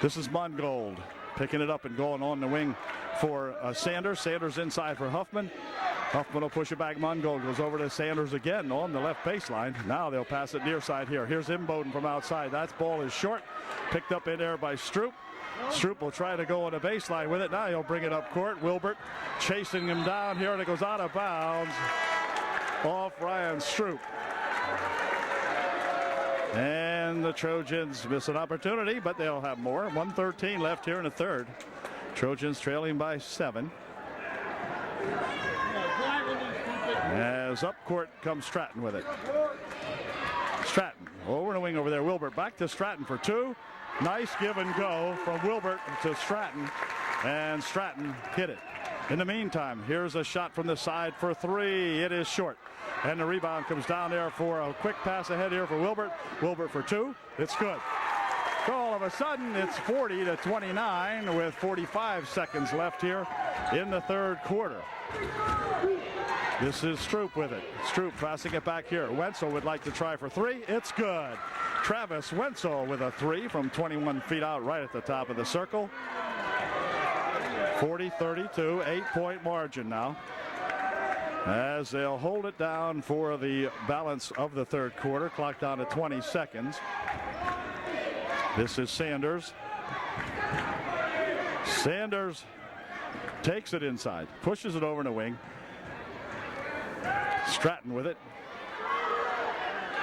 This is Mungold picking it up and going on the wing for Sanders. Sanders inside for Huffman. Huffman will push it back. Mungold goes over to Sanders again on the left baseline. Now they'll pass it near side here. Here's Imboden from outside. That ball is short. Picked up in there by Stroop. Stroop will try to go on the baseline with it. Now he'll bring it up court. Wilbert chasing him down here, and it goes out of bounds off Ryan Stroop. And the Trojans miss an opportunity, but they'll have more. 1:13 left here in the third. Trojans trailing by 7. As up court comes Stratton with it. Stratton over the wing over there. Wilbert back to Stratton for two. Nice give and go from Wilbert to Stratton, and Stratton hit it. In the meantime, here's a shot from the side for three. It is short, and the rebound comes down there for a quick pass ahead here for Wilbert. Wilbert for two. It's good. So all of a sudden, it's 40-29 with 45 seconds left here in the third quarter. This is Stroop with it. Stroop passing it back here. Wenzel would like to try for three. It's good. Travis Wenzel with a three from 21 feet out right at the top of the circle. 40-32, 8-point margin now, as they'll hold it down for the balance of the third quarter. Clock down to 20 seconds. This is Sanders. Sanders takes it inside, pushes it over in the wing. Stratton with it.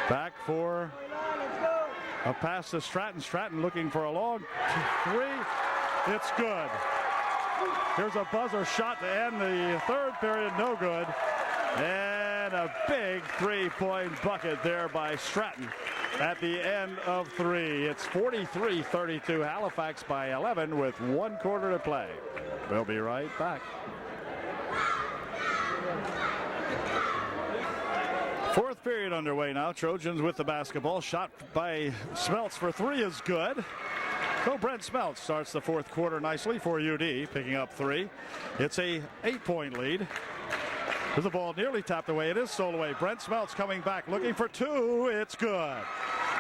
Back for a pass to Stratton. Stratton looking for a long three. It's good. Here's a buzzer shot to end the third period. No good. And And a big three-point bucket there by Stratton at the end of 3. It's 43-32, Halifax by 11 with 1 quarter to play. We'll be right back. Fourth period underway now. Trojans with the basketball. Shot by Smeltz for 3 is good. So Brent Smeltz starts the fourth quarter nicely for UD, picking up 3. It's a 8-point lead. There's the ball nearly tapped away. It is stolen away. Brent Smeltz coming back, looking for 2. It's good.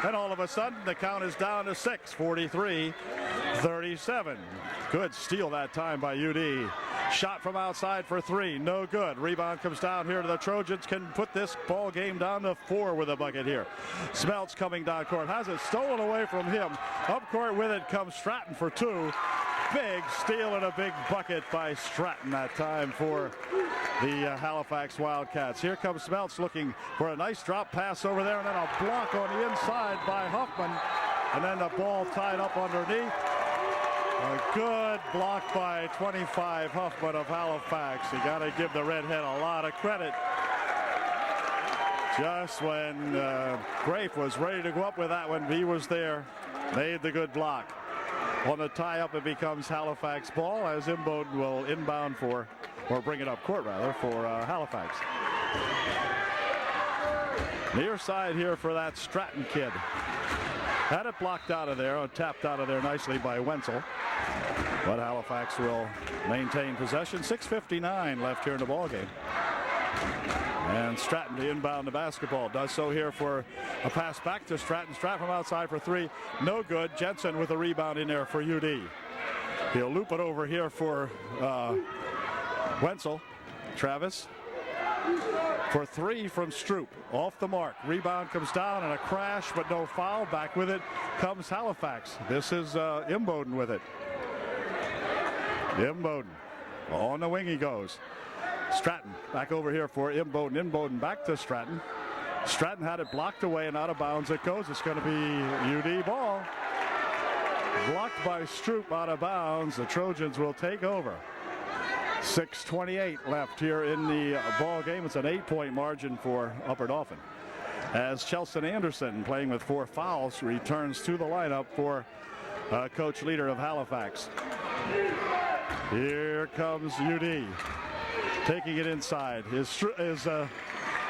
And all of a sudden, the count is down to 6, 43-37. Good steal that time by UD. Shot from outside for 3, no good. Rebound comes down here to the Trojans. Can put this ball game down to 4 with a bucket here. Smeltz coming down court, has it stolen away from him. Up court with it comes Stratton for 2. Big steal and a big bucket by Stratton that time for the Halifax Wildcats. Here comes Smeltz looking for a nice drop pass over there, and then a block on the inside by Huffman, and then the ball tied up underneath. A good block by 25 Huffman of Halifax. You got to give the redhead a lot of credit. Just when Grafe was ready to go up with that one, he was there, made the good block. On the tie-up, it becomes Halifax ball as Imboden will inbound for, or bring it up court rather, for Halifax. Near side here for that Stratton kid. Had it blocked out of there, tapped out of there nicely by Wenzel. But Halifax will maintain possession. 6:59 left here in the ballgame. And Stratton to inbound the basketball. Does so here for a pass back to Stratton. Stratton from outside for 3. No good. Jensen with a rebound in there for UD. He'll loop it over here for Wenzel. Travis for 3 from Stroop. Off the mark. Rebound comes down and a crash, but no foul. Back with it comes Halifax. This is Imboden with it. Imboden. On the wing he goes. Stratton back over here for Imboden. Imboden back to Stratton. Stratton had it blocked away and out of bounds it goes. It's going to be UD ball. Blocked by Stroop out of bounds. The Trojans will take over. 6:28 left here in the ball game. It's an 8-point margin for Upper Dauphin. As Chelston Anderson, playing with 4 fouls, returns to the lineup for coach leader of Halifax. Here comes UD. Taking it inside is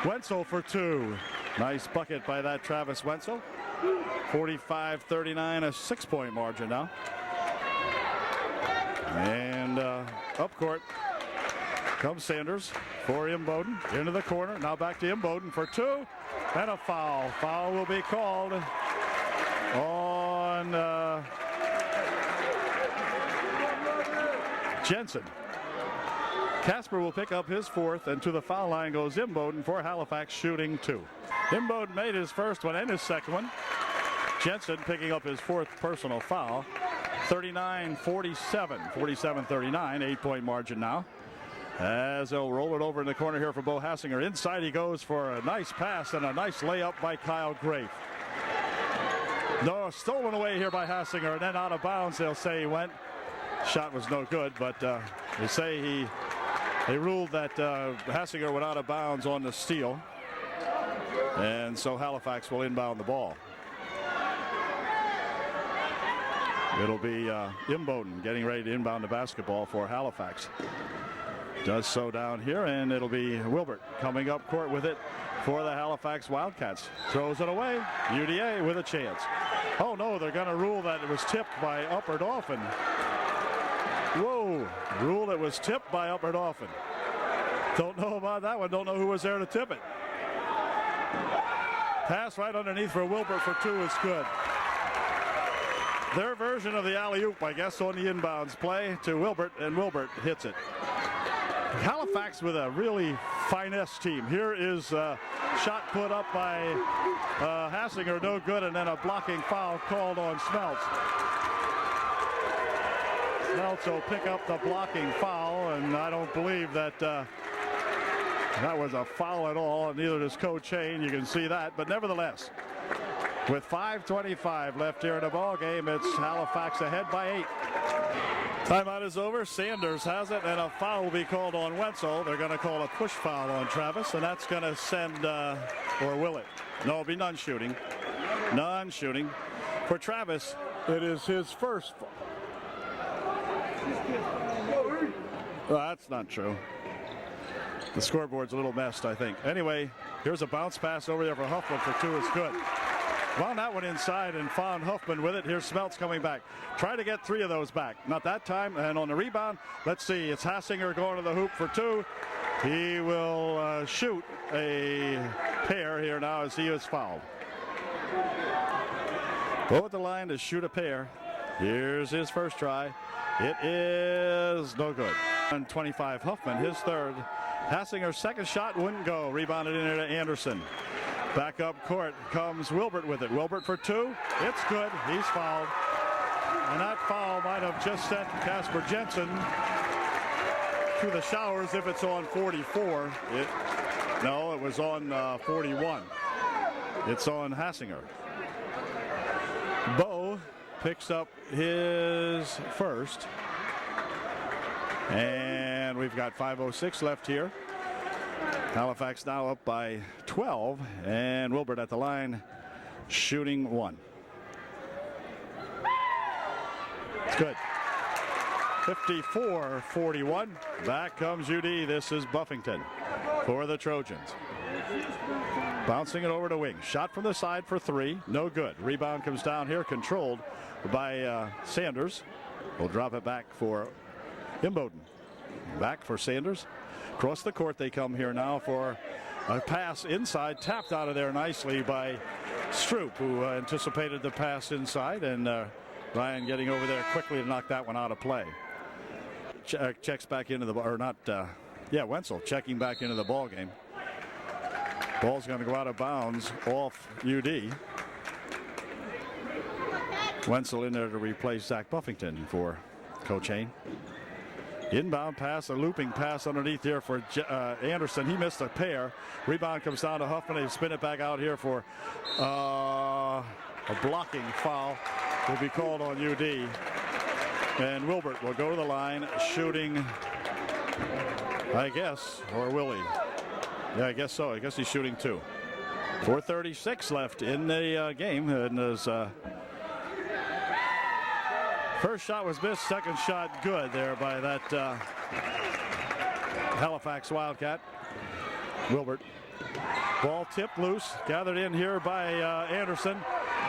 Wenzel for 2. Nice bucket by that Travis Wenzel. 45-39, a 6-point margin now. And up court comes Sanders for Imboden. Into the corner. Now back to Imboden for 2. And a foul. Foul will be called on Jensen. Casper will pick up his 4th, and to the foul line goes Imboden for Halifax, shooting 2. Imboden made his first one and his second one. Jensen picking up his 4th personal foul. 39-47, 47-39, 8-point margin now. As they'll roll it over in the corner here for Bo Hassinger. Inside he goes for a nice pass and a nice layup by Kyle Grafe. No, stolen away here by Hassinger, and then out of bounds they'll say he went. Shot was no good, but they say they ruled that Hassinger went out of bounds on the steal. And so Halifax will inbound the ball. It'll be Imboden getting ready to inbound the basketball for Halifax. Does so down here, and it'll be Wilbert coming up court with it for the Halifax Wildcats. Throws it away. UDA with a chance. Oh no, they're going to rule that it was tipped by Upper Dauphin. Whoa, ruled it was tipped by Upper Dauphin. Don't know about that one. Don't know who was there to tip it. Pass right underneath for Wilbert for 2 is good. Their version of the alley-oop, I guess, on the inbounds play to Wilbert, and Wilbert hits it. Halifax with a really finesse team. Here is a shot put up by Hassinger, no good, and then a blocking foul called on Smeltz. Smeltz will pick up the blocking foul, and I don't believe that that was a foul at all, and neither does Coach Hain. You can see that, but nevertheless, with 5:25 left here in the ball game, it's Halifax ahead by 8. Timeout is over. Sanders has it, and a foul will be called on Wenzel. They're going to call a push foul on Travis, and that's going to send, or will it? No, it'll be none shooting. None shooting. For Travis, it is his first. Well, that's not true. The scoreboard's a little messed, I think. Anyway, here's a bounce pass over there for Huffman for two. It's good. Wound that one inside and found Huffman with it. Here's Smeltz coming back. Try to get three of those back. Not that time. And on the rebound, let's see. It's Hassinger going to the hoop for two. He will shoot a pair here now as he is fouled. Go at the line to shoot a pair. Here's his first try. It is no good. 25 Huffman, his third. Hassinger's second shot wouldn't go. Rebounded in there to Anderson. Back up court comes Wilbert with it. Wilbert for two. It's good. He's fouled. And that foul might have just sent Casper Jensen to the showers if it's on 44. No, it was on 41. It's on Hassinger. Bo picks up his first. And we've got 5:06 left here. Halifax now up by 12, and Wilbert at the line shooting one. It's good. 54-41. Back comes UD. This is Buffington for the Trojans. Bouncing it over to wing. Shot from the side for three. No good. Rebound comes down here, controlled by Sanders. We'll drop it back for Imboden. Back for Sanders. Across the court they come here now for a pass inside, tapped out of there nicely by Stroop, who anticipated the pass inside, and Ryan getting over there quickly to knock that one out of play. Checks back into the, or not, Wenzel checking back into the ball game. Ball's going to go out of bounds off UD. Wenzel in there to replace Zach Buffington for Coach Hain. Inbound pass, a looping pass underneath here for Anderson. He missed a pair. Rebound comes down to Huffman. They spin it back out here for a blocking foul will be called on UD. And Wilbert will go to the line shooting, I guess, or will he? Yeah, I guess so. I guess he's shooting two. 4:36 left in the game. And his first shot was missed. Second shot good there by that Halifax Wildcat. Wilbert. Ball tipped loose. Gathered in here by Anderson.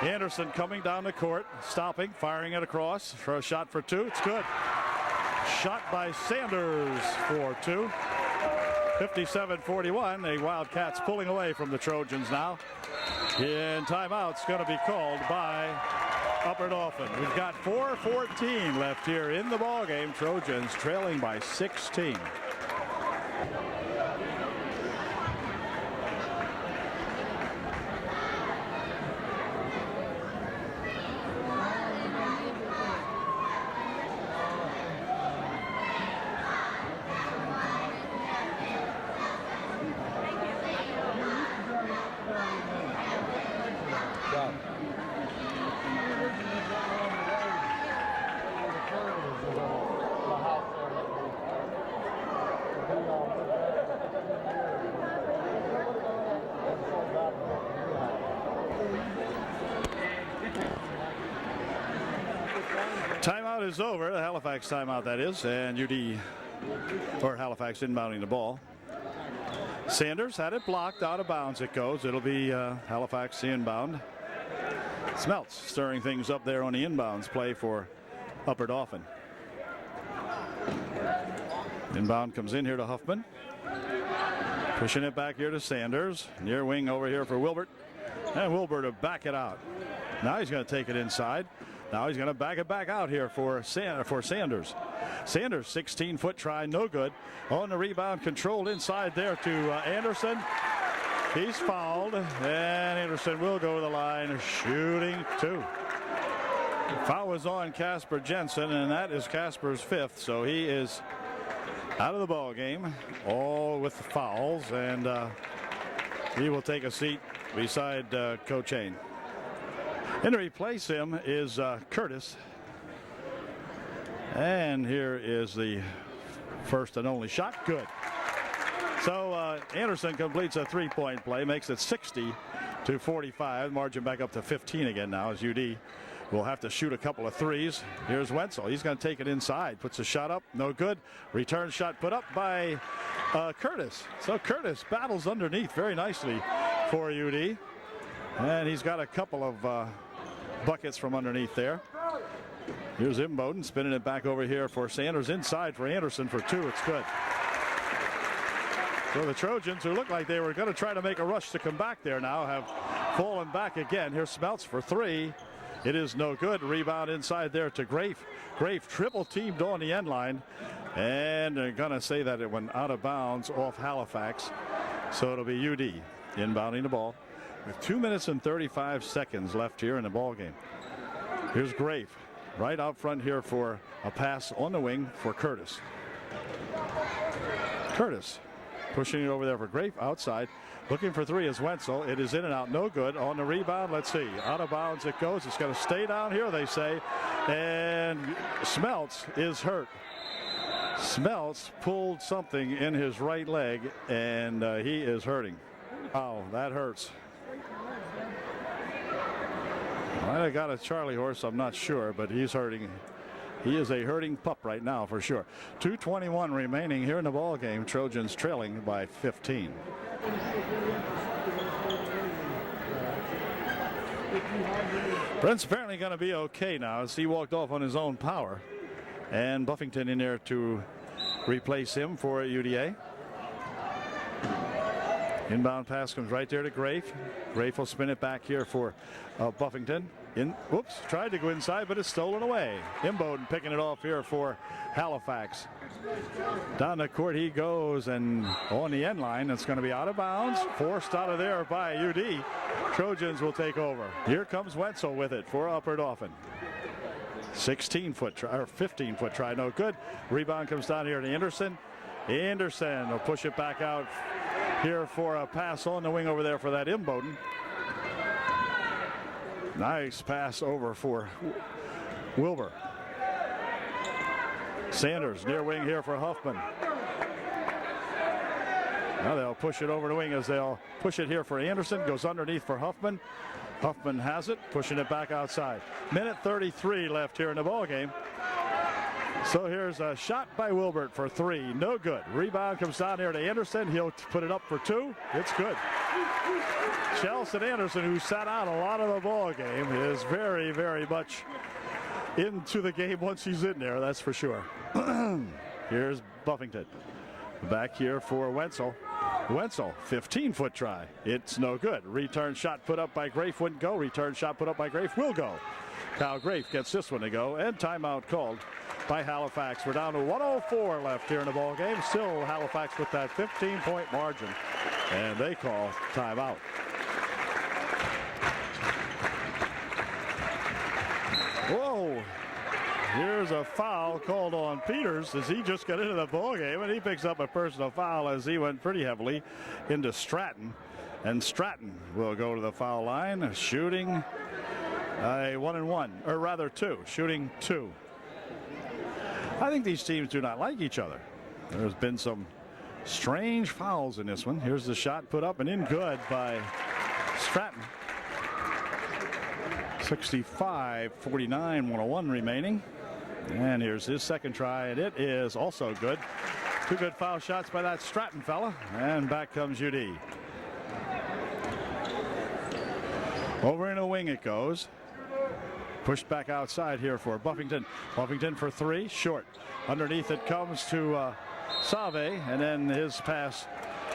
Anderson coming down the court. Stopping. Firing it across for a shot for two. It's good. Shot by Sanders for two. 57-41. The Wildcats pulling away from the Trojans now. And timeout's going to be called by Upper Dauphin. We've got 4:14 left here in the ball game. Trojans trailing by 16. Timeout is over. The Halifax timeout, that is, and UD, or Halifax, inbounding the ball. Sanders had it blocked. Out of bounds it goes. It'll be Halifax inbound. Smeltz stirring things up there on the inbounds play for Upper Dauphin. Inbound comes in here to Huffman. Pushing it back here to Sanders. Near wing over here for Wilbert. And Wilbert to back it out. Now he's going to take it inside. Now he's going to back it back out here for Sanders. Sanders, 16-foot try, no good. On the rebound, controlled inside there to Anderson. He's fouled, and Anderson will go to the line, shooting two. The foul was on Casper Jensen, and that is Casper's fifth, so he is out of the ball game, all with the fouls, and he will take a seat beside Coach Hain. And to replace him is Curtis. And here is the first and only shot. Good. So Anderson completes a three-point play, makes it 60-45. Margin back up to 15 again now as UD will have to shoot a couple of threes. Here's Wenzel. He's going to take it inside. Puts a shot up. No good. Return shot put up by Curtis. So Curtis battles underneath very nicely for UD. And he's got a couple of buckets from underneath there. Here's Imboden spinning it back over here for Sanders. Inside for Anderson for two. It's good. So the Trojans, who looked like they were going to try to make a rush to come back there, now have fallen back again. Here's Smeltz for three. It is no good. Rebound inside there to Grafe. Grafe triple teamed on the end line. And they're going to say that it went out of bounds off Halifax. So it'll be UD inbounding the ball with 2 minutes and 35 seconds left here in the ball game. Here's Grafe right out front here for a pass on the wing for Curtis. Curtis pushing it over there for Grafe outside. Looking for three is Wenzel. It is in and out. No good. On the rebound, let's see. Out of bounds it goes. It's going to stay down here, they say. And Smeltz is hurt. Smeltz pulled something in his right leg, and he is hurting. Oh, that hurts. Might have got a Charlie horse, I'm not sure, but he's hurting. He is a hurting pup right now for sure. 2:21 remaining here in the ball game. Trojans trailing by 15. Brent's apparently going to be okay now as he walked off on his own power. And Buffington in there to replace him for UDA. Inbound pass comes right there to Grafe. Grafe will spin it back here for Buffington. Whoops, tried to go inside, but it's stolen away. Imboden picking it off here for Halifax. Down the court he goes, and on the end line, it's going to be out of bounds. Forced out of there by UD. Trojans will take over. Here comes Wenzel with it for Upper Dauphin. 16-foot try, or 15-foot try, no good. Rebound comes down here to Anderson. Anderson will push it back out here for a pass on the wing over there for that Imboden. Nice pass over for Wilbur. Sanders near wing here for Huffman. Now they'll push it over the wing as they'll push it here for Anderson. Goes underneath for Huffman. Huffman has it, pushing it back outside. Minute 33 left here in the ball game. So here's a shot by Wilbert for three. No good. Rebound comes down here to Anderson. He'll put it up for two. It's good. Chelsea Anderson, who sat out a lot of the ball game, is very, very much into the game once he's in there. That's for sure. Here's Buffington. Back here for Wenzel. Wenzel, 15-foot try. It's no good. Return shot put up by Grafe wouldn't go. Return shot put up by Grafe will go. Kyle Grafe gets this one to go, and timeout called by Halifax. We're down to 1:04 left here in the ball game. Still Halifax with that 15-point margin, and they call timeout. Whoa. Here's a foul called on Peters as he just got into the ball game, and he picks up a personal foul as he went pretty heavily into Stratton. And Stratton will go to the foul line, shooting a 1-and-1, or rather two, shooting two. I think these teams do not like each other. There's been some strange fouls in this one. Here's the shot put up and in good by Stratton. 65-49, 101 remaining. And here's his second try, and it is also good. Two good foul shots by that Stratton fella, and back comes UD. Over in a wing it goes. Pushed back outside here for Buffington. Buffington for three, short. Underneath it comes to Save, and then his pass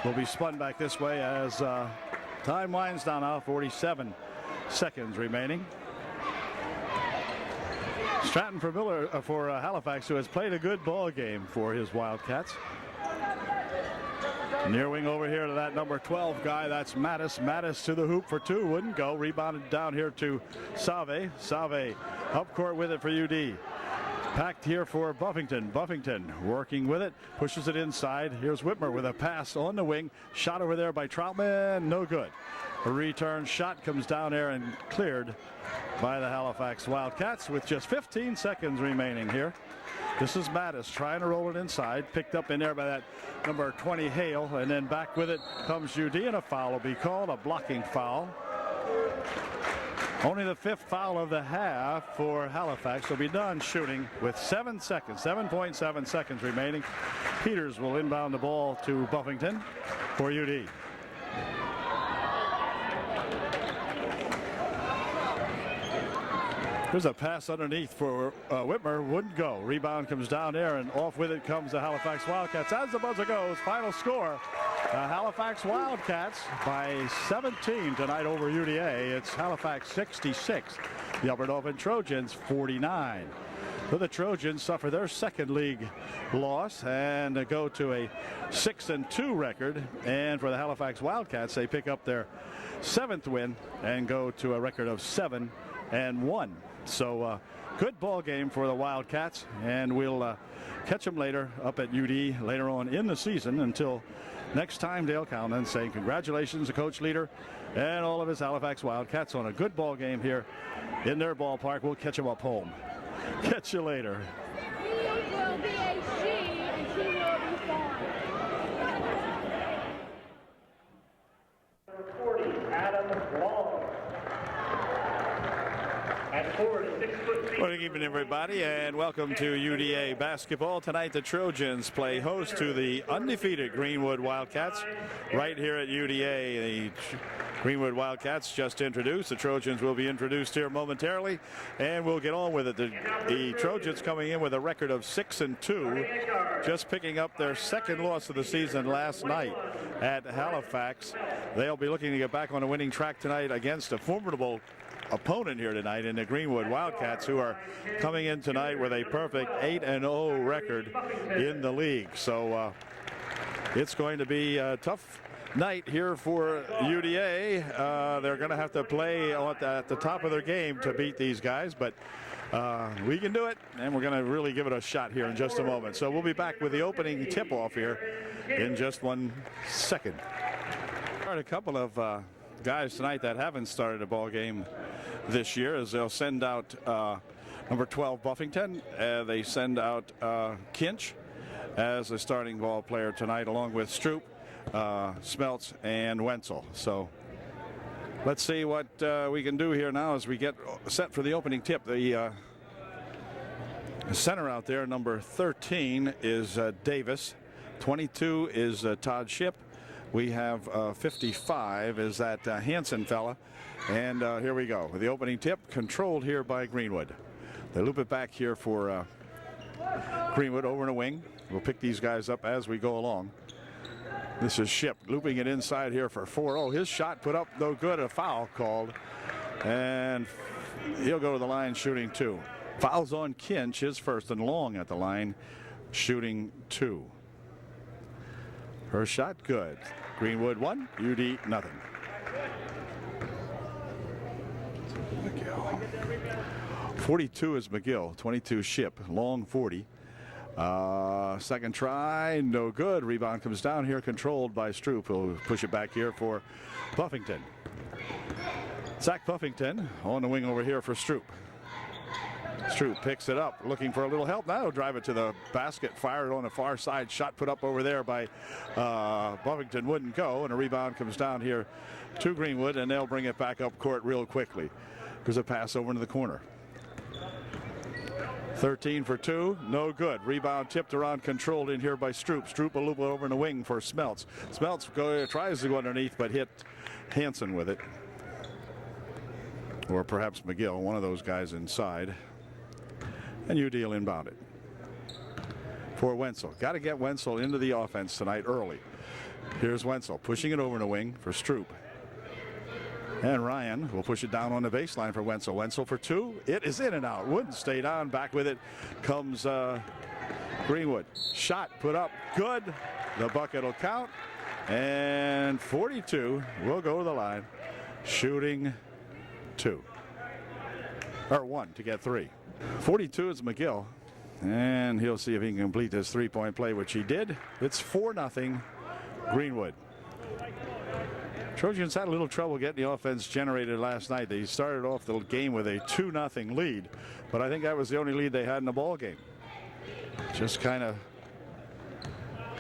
will be spun back this way as time winds down now. 47 seconds remaining. Stratton for Halifax, who has played a good ball game for his Wildcats. Near wing over here to that number 12 guy. That's Mattis. Mattis to the hoop for two. Wouldn't go. Rebounded down here to Save. Save up court with it for UD. Packed here for Buffington. Buffington working with it, pushes it inside. Here's Whitmer with a pass on the wing. Shot over there by Troutman, no good. A return shot comes down there and cleared by the Halifax Wildcats with just 15 seconds remaining here. This is Mattis trying to roll it inside, picked up in there by that number 20 Hale, and then back with it comes UD, and a foul will be called, a blocking foul. Only the 5th foul of the half for Halifax. Will be done shooting with 7.7 seconds remaining. Peters will inbound the ball to Buffington for UD. There's a pass underneath for Whitmer, wouldn't go. Rebound comes down there, and off with it comes the Halifax Wildcats. As the buzzer goes, final score, Halifax Wildcats by 17 tonight over UDA. It's Halifax 66, the Upper Dauphin Trojans 49. So the Trojans suffer their second league loss and go to a 6-2 record. And for the Halifax Wildcats, they pick up their 7th win and go to a record of 7-1. So good ball game for the Wildcats, and we'll catch them later up at UD later on in the season. Until next time, Dale Cownan saying congratulations to Coach Leader and all of his Halifax Wildcats on a good ball game here in their ballpark. We'll catch them up home. Catch you later. He will be a she, and she will be fine. Number 40, Adam Long. At 4, 6'3". Good evening, everybody, and welcome to UDA basketball. Tonight, the Trojans play host to the undefeated Greenwood Wildcats right here at UDA. The Greenwood Wildcats just introduced. The Trojans will be introduced here momentarily, and we'll get on with it. The Trojans coming in with a record of 6-2, just picking up their 2nd loss of the season last night at Halifax. They'll be looking to get back on a winning track tonight against a formidable opponent here tonight in the Greenwood Wildcats, who are coming in tonight with a perfect 8-0 record in the league. So it's going to be a tough night here for UDA. They're going to have to play at the top of their game to beat these guys, but we can do it, and we're going to really give it a shot here in just a moment. So we'll be back with the opening tip-off here in just 1 second. A couple of guys tonight that haven't started a ball game this year, as they'll send out number 12 Buffington. They send out Kinch as a starting ball player tonight, along with Stroop, Smeltz, and Wenzel. So let's see what we can do here now as we get set for the opening tip. The center out there, number 13, is Davis. 22 is Todd Shipp. We have 55 is that Hansen fella. And here we go with the opening tip, controlled here by Greenwood. They loop it back here for Greenwood over in a wing. We'll pick these guys up as we go along. This is Shipp looping it inside here for 4. Oh, his shot put up no good. A foul called, and he'll go to the line shooting 2. Fouls on Kinch, his first, and Long at the line shooting 2. Her shot good. Greenwood 1, UD nothing. 42 is McGill, 22 Shipp, Long 40. Second try, no good. Rebound comes down here, controlled by Stroop. He'll push it back here for Buffington. Zach Buffington on the wing over here for Stroop. Stroop picks it up, looking for a little help. Now he'll drive it to the basket, fired on the far side. Shot put up over there by Buffington wouldn't go, and a rebound comes down here to Greenwood, and they'll bring it back up court real quickly. There's a pass over into the corner. 13 for 2, no good. Rebound tipped around, controlled in here by Stroop. Stroop will loop it over in the wing for Smeltz. Smeltz tries to go underneath, but hit Hansen with it. Or perhaps McGill, one of those guys inside. And UD will inbound it for Wenzel. Got to get Wenzel into the offense tonight early. Here's Wenzel pushing it over in the wing for Stroop. And Ryan will push it down on the baseline for Wenzel. Wenzel for 2. It is in and out. Wouldn't stay down. Back with it comes Greenwood. Shot put up. Good. The bucket will count. And 42 will go to the line. Shooting 2. Or 1 to get 3. 42 is McGill. And he'll see if he can complete this three-point play, which he did. It's 4-0 Greenwood. Trojans had a little trouble getting the offense generated last night. They started off the game with a 2-0 lead, but I think that was the only lead they had in the ball game. Just kind of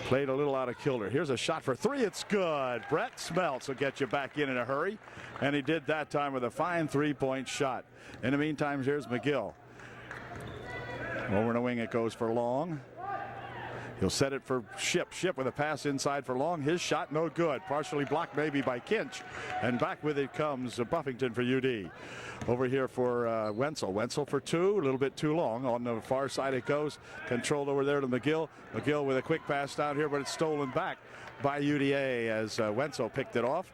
played a little out of kilter. Here's a shot for three. It's good. Brett Smeltz will get you back in a hurry, and he did that time with a fine three-point shot. In the meantime, here's McGill. Over in the wing it goes for Long. He'll set it for Ship. Ship with a pass inside for Long. His shot no good. Partially blocked maybe by Kinch. And back with it comes Buffington for UD. Over here for Wenzel. Wenzel for two. A little bit too long. On the far side it goes. Controlled over there to McGill. McGill with a quick pass down here, but it's stolen back by UDA as Wenzel picked it off.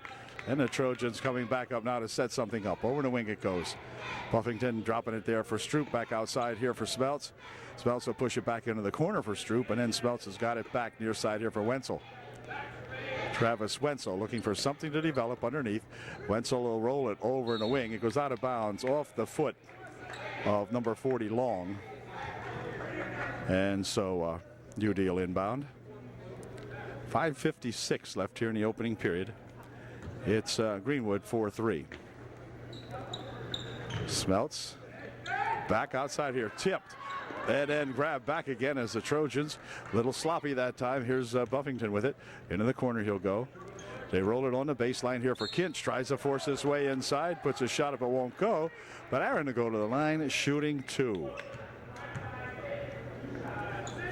And the Trojans coming back up now to set something up. Over the wing it goes. Buffington dropping it there for Stroop. Back outside here for Smeltz. Smeltz will push it back into the corner for Stroop, and then Smeltz has got it back near side here for Wenzel. Travis Wenzel looking for something to develop underneath. Wenzel will roll it over in the wing. It goes out of bounds off the foot of number 40 Long. And so UD will inbound. 5:56 left here in the opening period. It's Greenwood 4-3. Smeltz back outside here, tipped. And then grabbed back again as the Trojans. A little sloppy that time. Here's Buffington with it. Into the corner he'll go. They roll it on the baseline here for Kinch. Tries to force his way inside. Puts a shot up, it won't go. But Aaron to go to the line, shooting two.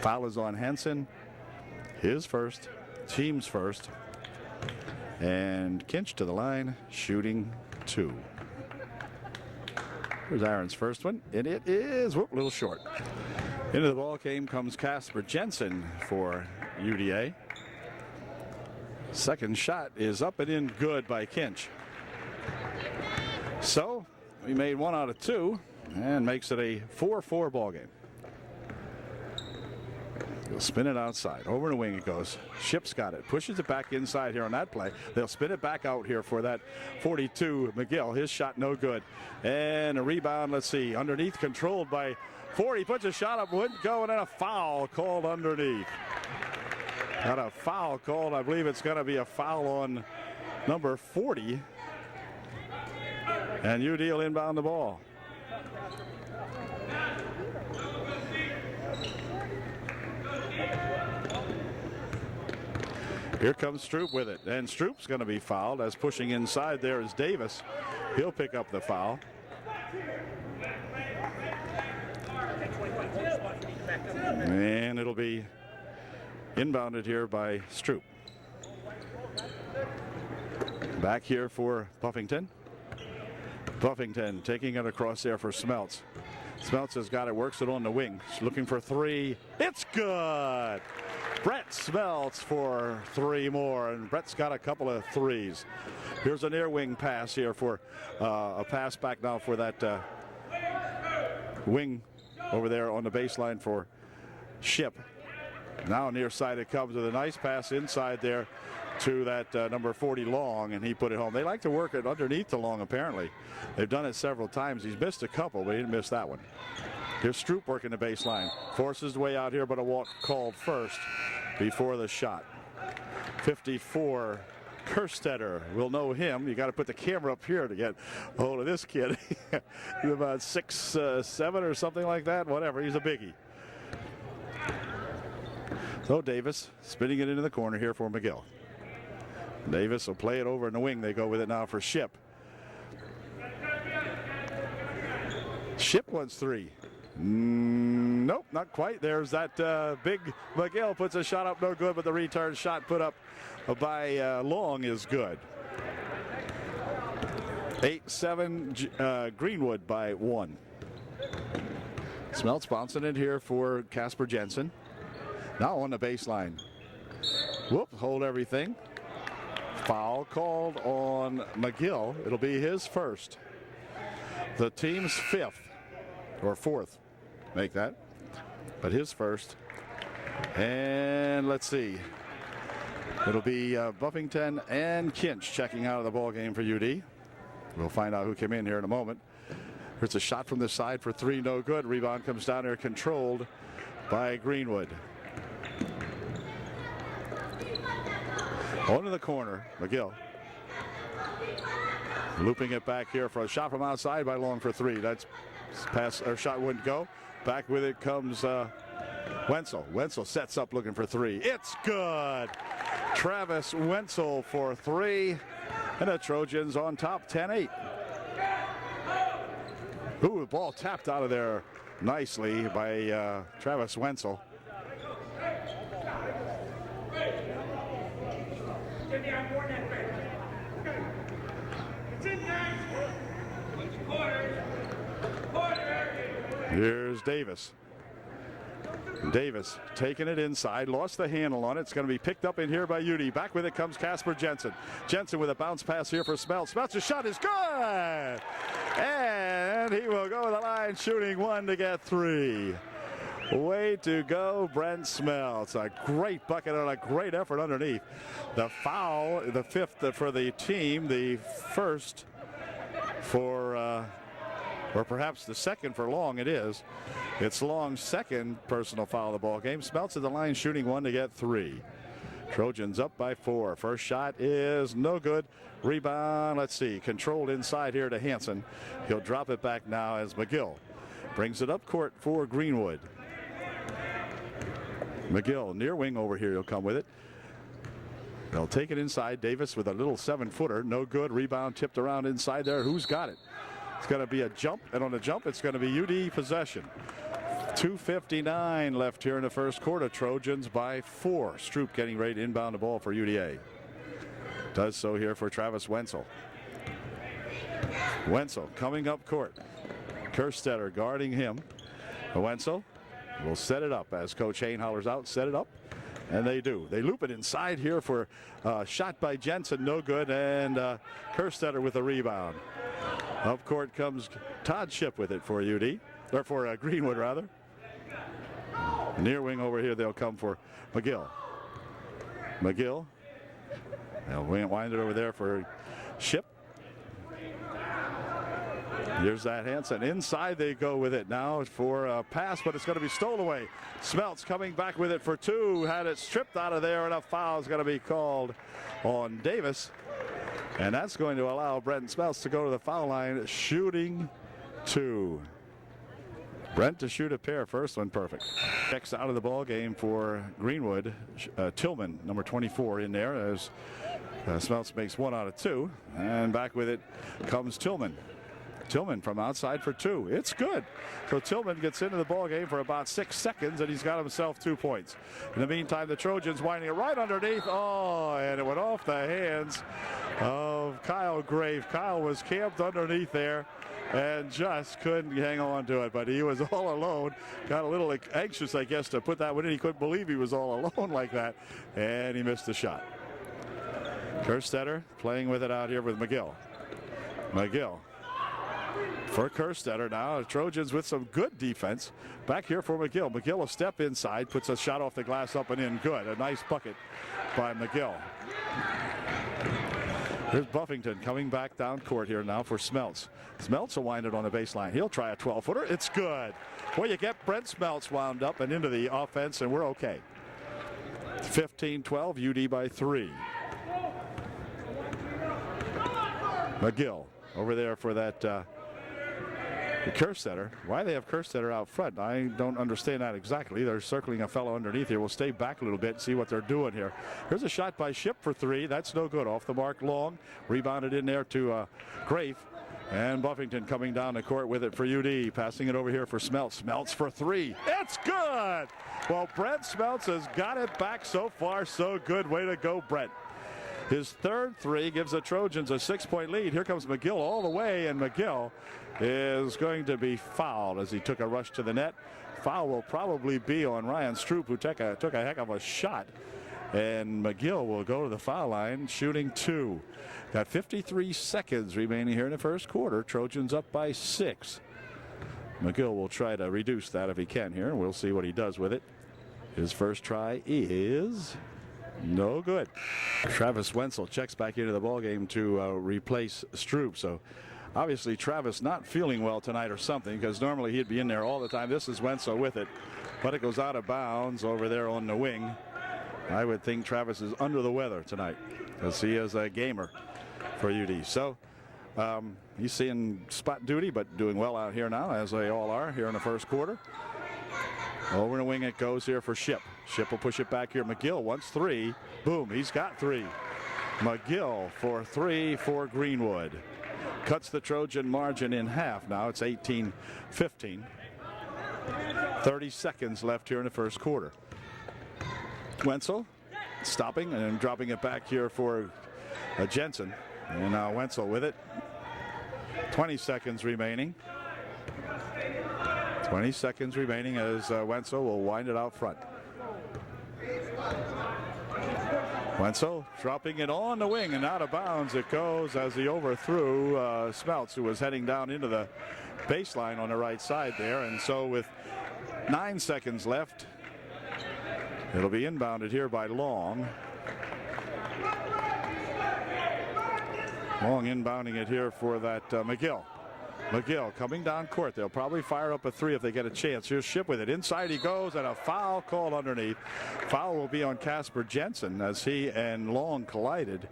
Foul is on Henson. His first. Team's first. And Kinch to the line, shooting two. Here's Aaron's first one, and it is a little short. Into the ball game comes Casper Jensen for UDA. Second shot is up and in, good by Kinch. So we made 1 out of 2 and makes it a 4-4 ball game. He'll spin it outside. Over in the wing it goes. Ship's got it. Pushes it back inside here on that play. They'll spin it back out here for that 42 McGill. His shot no good. And a rebound, let's see, underneath, controlled by 40. Puts a shot up, wouldn't go, and then a foul called underneath. Got a foul called. I believe it's going to be a foul on number 40. And UD will inbound the ball. Here comes Stroop with it, and Stroop's going to be fouled as pushing inside there is Davis. He'll pick up the foul. And it'll be inbounded here by Stroop. Back here for Buffington. Buffington taking it across there for Smeltz. Smeltz has got it, works it on the wing. Looking for three. It's good. Brett Smeltz for three more, and Brett's got a couple of threes. Here's a near wing pass here for a pass back now for that wing over there on the baseline for Ship. Now near side it comes with a nice pass inside there to that number 40 Long, and he put it home. They like to work it underneath the Long apparently. They've done it several times. He's missed a couple, but he didn't miss that one. Here's Stroop working the baseline. Forces the way out here, but a walk called first before the shot. 54, Kerstetter. We'll know him. You got to put the camera up here to get a hold of this kid. He's about 6'7" or something like that. Whatever. He's a biggie. So Davis spinning it into the corner here for McGill. Davis will play it over in the wing. They go with it now for Ship. Ship wants three. Nope, not quite. There's that big McGill puts a shot up, no good, but the return shot put up by Long is good. 8-7 Greenwood by 1. Smeltz bouncing it here for Casper Jensen. Now on the baseline. Whoop, hold everything. Foul called on McGill. It'll be his first. The team's fifth or fourth. Make that. But his first. And let's see. It'll be Buffington and Kinch checking out of the ball game for UD. We'll find out who came in here in a moment. Here's a shot from the side for three, no good. Rebound comes down there controlled by Greenwood. On to the corner, McGill. Looping it back here for a shot from outside by Long for three. That's pass or shot wouldn't go. Back with it comes Wenzel. Wenzel sets up looking for three. It's good. Travis Wenzel for three. And the Trojans on top 10-8. Ooh, the ball tapped out of there nicely by Travis Wenzel. Here's Davis. Davis taking it inside, lost the handle on it. It's going to be picked up in here by UD. Back with it comes Casper Jensen. Jensen with a bounce pass here for Smeltz. Smeltz's shot is good! And he will go to the line shooting one to get three. Way to go, Brent Smeltz. A great bucket and a great effort underneath. The foul, the fifth for the team, the first for, or perhaps the second for Long. It is. It's Long's second personal foul of the ball game. Smeltz at the line shooting one to get three. Trojans up by 4. First shot is no good. Rebound, let's see, controlled inside here to Hansen. He'll drop it back now as McGill brings it up court for Greenwood. McGill near wing over here. He'll come with it. They'll take it inside. Davis with a little 7-footer. No good. Rebound tipped around inside there. Who's got it? It's going to be a jump, and on the jump, it's going to be UD possession. 2:59 left here in the first quarter. Trojans by 4. Stroop getting ready to inbound the ball for UDA. Does so here for Travis Wenzel. Wenzel coming up court. Kerstetter guarding him. Wenzel will set it up as Coach Hain hollers out, set it up. And they do. They loop it inside here for shot by Jensen, no good, and Kerstetter with a rebound. Up court comes Todd Ship with it for UD, or for Greenwood rather. Near wing over here, they'll come for McGill. McGill. They'll wind it over there for Ship. Here's that Hansen. Inside they go with it now for a pass, but it's going to be stolen away. Smeltz coming back with it for 2. Had it stripped out of there, and a foul is going to be called on Davis. And that's going to allow Brent Smeltz to go to the foul line, shooting 2. Brent to shoot a pair. First one perfect. Checks out of the ball game for Greenwood. Tillman, number 24, in there as Smeltz makes 1 out of 2. And back with it comes Tillman. Tillman from outside for 2. It's good. So Tillman gets into the ball game for about 6 seconds, and he's got himself 2 points. In the meantime, the Trojans winding it right underneath. Oh, and it went off the hands of Kyle Grave. Kyle was camped underneath there and just couldn't hang on to it, but he was all alone. Got a little anxious, I guess, to put that one in. He couldn't believe he was all alone like that, and he missed the shot. Kerstetter playing with it out here with McGill. McGill for Kerstetter now. The Trojans with some good defense. Back here for McGill. McGill a step inside, puts a shot off the glass up and in. Good. A nice bucket by McGill. Here's Buffington coming back down court here now for Smeltz. Smeltz will wind it on the baseline. He'll try a 12-footer. It's good. Well, you get Brent Smeltz wound up and into the offense, and we're okay. 15-12, UD by 3. McGill over there for that Kerstetter. Why they have Kerstetter out front, I don't understand that exactly. They're circling a fellow underneath here. We'll stay back a little bit and see what they're doing here. Here's a shot by Ship for 3. That's no good. Off the mark. Long rebounded in there to Grafe. And Buffington coming down the court with it for UD. Passing it over here for Smeltz. Smeltz for 3. It's good. Well, Brent Smeltz has got it back so far. So good. Way to go, Brent. His third 3 gives the Trojans a 6-point lead. Here comes McGill all the way, and McGill is going to be fouled as he took a rush to the net. Foul will probably be on Ryan Stroop, who took a heck of a shot. And McGill will go to the foul line, shooting 2. Got 53 seconds remaining here in the first quarter. Trojans up by 6. McGill will try to reduce that if he can here. We'll see what he does with it. His first try is no good. Travis Wenzel checks back into the ballgame to replace Stroop. So obviously Travis not feeling well tonight or something, because normally he'd be in there all the time. This is Wenzel with it. but it goes out of bounds over there on the wing. I would think Travis is under the weather tonight because he is a gamer for UD. So he's seeing spot duty, but doing well out here now, as they all are here in the first quarter. Over the wing it goes here for Ship. Ship will push it back here. McGill wants three. Boom, he's got three. McGill for three for Greenwood. Cuts the Trojan margin in half now. It's 18-15. 30 seconds left here in the first quarter. Wenzel stopping and dropping it back here for Jensen. And now Wenzel with it. 20 seconds remaining. 20 seconds remaining as Wenzel will wind it out front. Wenzel dropping it on the wing and out of bounds it goes as he overthrew Smeltz, who was heading down into the baseline on the right side there. And so with 9 seconds left, it'll be inbounded here by Long. Long inbounding it here for that McGill. McGill coming down court. They'll probably fire up a three if they get a chance. Here's Ship with it. Inside he goes, and a foul called underneath. Foul will be on Casper Jensen as he and Long collided.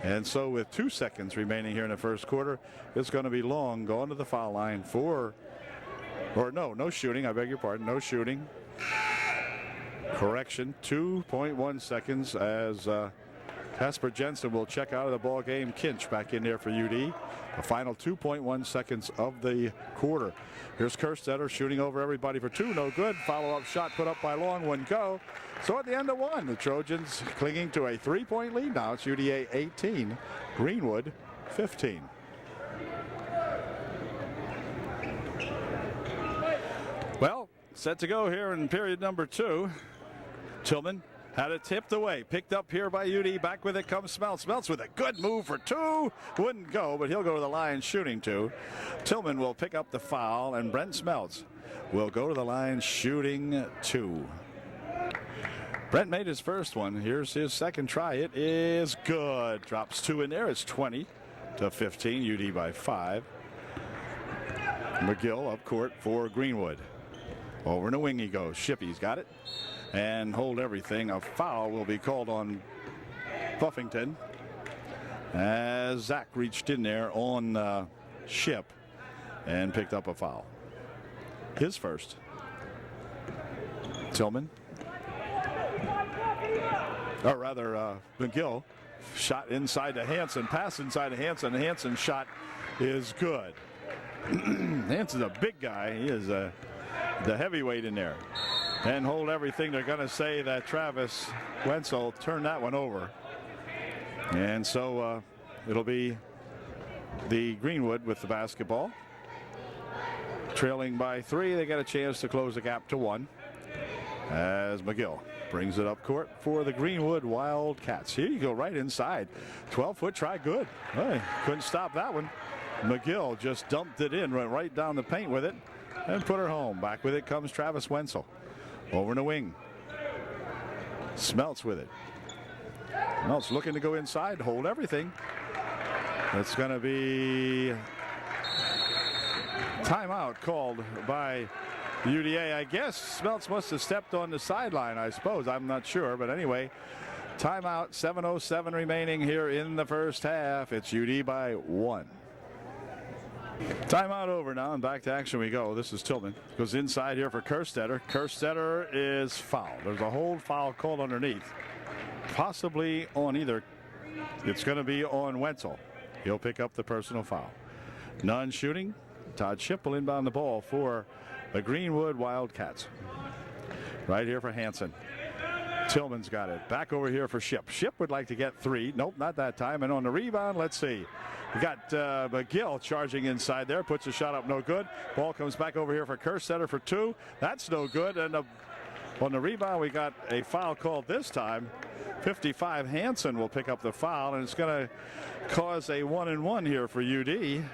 And so with 2 seconds remaining here in the first quarter, it's going to be Long going to the foul line for, or no shooting. I beg your pardon. No shooting. Correction. 2.1 seconds as Casper Jensen will check out of the ball game. Kinch back in there for UD. The final 2.1 seconds of the quarter. Here's Kerstetter shooting over everybody for two. No good. Follow-up shot put up by Long. One go. So at the end of one, the Trojans clinging to a 3-point lead now. It's UDA 18, Greenwood 15. Well, set to go here in period number 2. Tillman had it tipped away. Picked up here by UD. Back with it comes Smeltz. Smeltz with a good move for two. Wouldn't go, but he'll go to the line shooting two. Tillman will pick up the foul, and Brent Smeltz will go to the line shooting two. Brent made his first one. Here's his second try. It is good. Drops two in there. It's 20-15. UD by 5. McGill up court for Greenwood. Over in the wing he goes. Shippy's got it. And hold everything. A foul will be called on Buffington as Zach reached in there on Ship and picked up a foul. His first. Tillman. Or rather, McGill shot inside to Hansen. Pass inside to Hansen. The Hansen shot is good. Hansen's a big guy. He is the heavyweight in there. And hold everything. They're going to say that Travis Wenzel turned that one over. And so it'll be the Greenwood with the basketball. Trailing by 3. They get a chance to close the gap to 1. As McGill brings it up court for the Greenwood Wildcats. Here you go right inside. 12-foot try good. Hey, couldn't stop that one. McGill just dumped it in, went right down the paint with it and put her home. Back with it comes Travis Wenzel. Over in the wing. Smeltz with it. Smeltz looking to go inside, hold everything. It's going to be timeout called by UDA. I guess Smeltz must have stepped on the sideline, I suppose. I'm not sure. But anyway, timeout. 7:07 remaining here in the first half. It's UD by 1. Timeout over now, and back to action we go. This is Tillman. Goes inside here for Kerstetter. Kerstetter is fouled. There's a hold foul called underneath. Possibly on either. It's going to be on Wenzel. He'll pick up the personal foul. None shooting. Todd Ship will inbound the ball for the Greenwood Wildcats. Right here for Hansen. Tillman's got it. Back over here for Ship. Ship would like to get 3. Nope, not that time. And on the rebound, let's see. We got McGill charging inside there. Puts a shot up, no good. Ball comes back over here for Kerstetter for 2. That's no good. And on the rebound, we got a foul called this time. 55, Hansen will pick up the foul, and it's going to cause a 1-and-1 here for UD.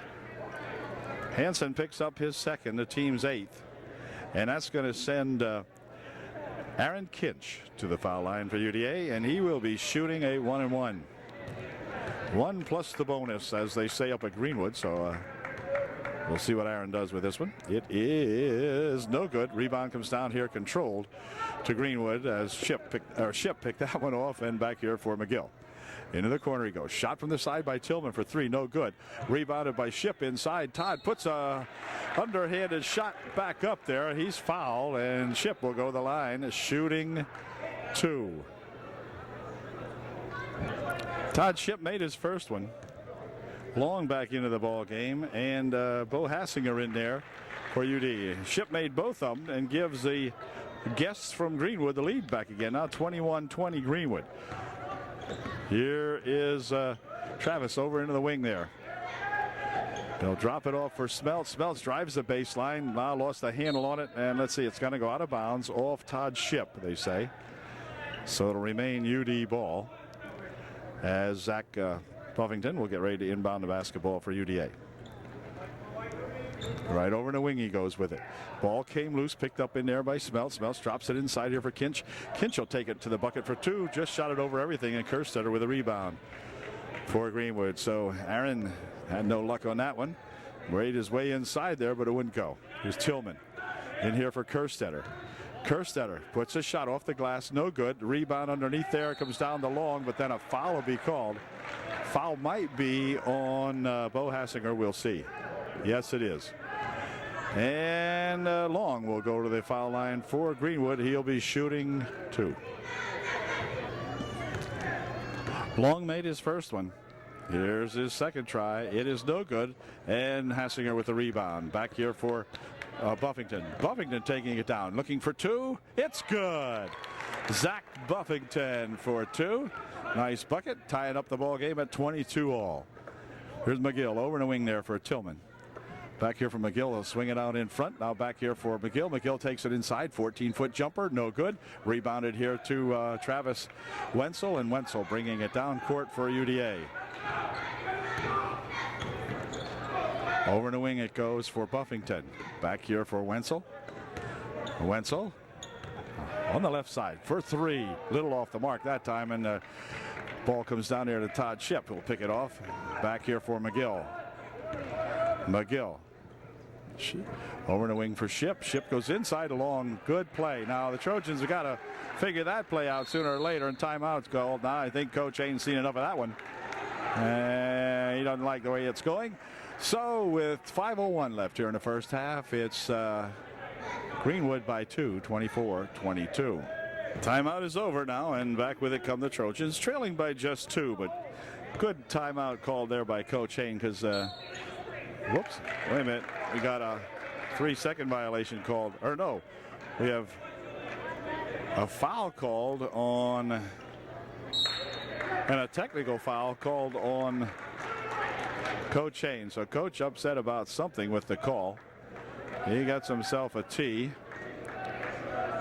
Hansen picks up his second, the team's 8th. And that's going to send Aaron Kinch to the foul line for UDA, and he will be shooting a 1-and-1. 1 plus the bonus, as they say up at Greenwood. So We'll see what Aaron does with this one. It is no good. Rebound comes down here controlled to Greenwood as Ship picked that one off, and back here for McGill. Into the corner he goes. Shot from the side by Tillman for three. No good. Rebounded by Ship inside. Todd puts a underhanded shot back up there. He's fouled, and Ship will go to the line shooting two. Todd Ship made his first one. Long back into the ball game, and Bo Hassinger in there for UD. Ship made both of them and gives the guests from Greenwood the lead back again. Now 21-20 Greenwood. Here is Travis over into the wing there. They'll drop it off for Smeltz. Smeltz drives the baseline. Now lost the handle on it, and let's see, it's going to go out of bounds off Todd Ship, they say. So it'll remain UD ball as Zach Buffington will get ready to inbound the basketball for UDA. Right over in the wing he goes with it. Ball came loose, picked up in there by Smeltz. Smeltz drops it inside here for Kinch. Kinch will take it to the bucket for two. Just shot it over everything, and Kerstetter with a rebound for Greenwood. So Aaron had no luck on that one. Made his way inside there, but it wouldn't go. Here's Tillman in here for Kerstetter. Kerstetter puts a shot off the glass, no good. Rebound underneath there, comes down the long, but then a foul will be called. Foul might be on Bo Hassinger, we'll see. Yes, it is. And Long will go to the foul line for Greenwood. He'll be shooting two. Long made his first one. Here's his second try. It is no good. And Hassinger with the rebound. Back here for Buffington. Buffington taking it down. Looking for two. It's good. Zach Buffington for two. Nice bucket. Tying up the ball game at 22 all. Here's McGill over in the wing there for Tillman. Back here for McGill. He'll swing it out in front. Now back here for McGill. McGill takes it inside. 14-foot jumper. No good. Rebounded here to Travis Wenzel. And Wenzel bringing it down court for UDA. Over in the wing it goes for Buffington. Back here for Wenzel. Wenzel on the left side for three. Little off the mark that time, and the ball comes down there to Todd Ship, who'll pick it off. Back here for McGill. McGill. Over in the wing for Ship. Ship goes inside along. Good play. Now the Trojans have got to figure that play out sooner or later, and timeout's called. Now I think Coach ain't seen enough of that one. And he doesn't like the way it's going. So with 5:01 left here in the first half, it's Greenwood by 2, 24-22. Timeout is over now, and back with it come the Trojans, trailing by just 2, but good timeout called there by Coach Hain because, whoops, wait a minute, we got a 3-second violation called, or no, we have a foul called on, and a technical foul called on Coach Hain. So Coach upset about something with the call. He got himself a tee,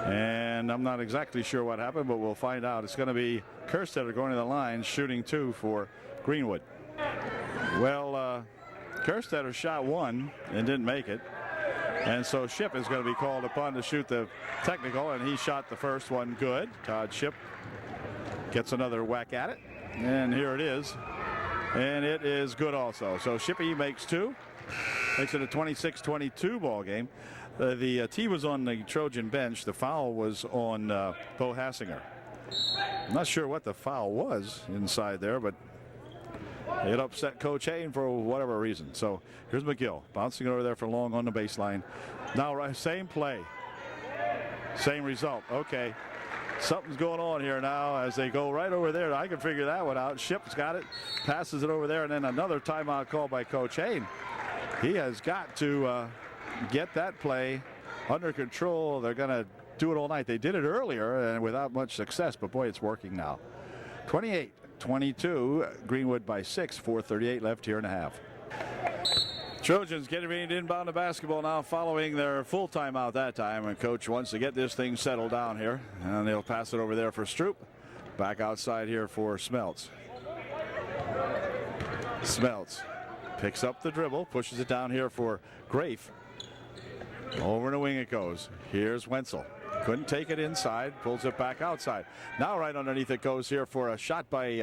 and I'm not exactly sure what happened, but we'll find out. It's going to be Kerstetter going to the line, shooting two for Greenwood. Well, Kerstetter shot one and didn't make it, and so Ship is going to be called upon to shoot the technical, and he shot the first one good. Todd Ship gets another whack at it, and here it is. And it is good also. So Shippy makes two. Makes it a 26-22 ball game. The tee was on the Trojan bench. The foul was on Bo Hassinger. I'm not sure what the foul was inside there, but it upset Coach Hain for whatever reason. So here's McGill bouncing over there for Long on the baseline. Now same play. Same result. Okay. Something's going on here now as they go right over there. I can figure that one out. Ship's got it, passes it over there, and then another timeout call by Coach Hain. He has got to get that play under control. They're going to do it all night. They did it earlier and without much success, but boy, it's working now. 28-22, Greenwood by 6, 4:38 left here in a half. Trojans getting ready to inbound the basketball now following their full timeout that time, and Coach wants to get this thing settled down here, and they'll pass it over there for Stroop. Back outside here for Smeltz. Smeltz picks up the dribble, pushes it down here for Grafe. Over in the wing it goes. Here's Wenzel. couldn't take it inside, pulls it back outside. Now right underneath it goes here for a shot by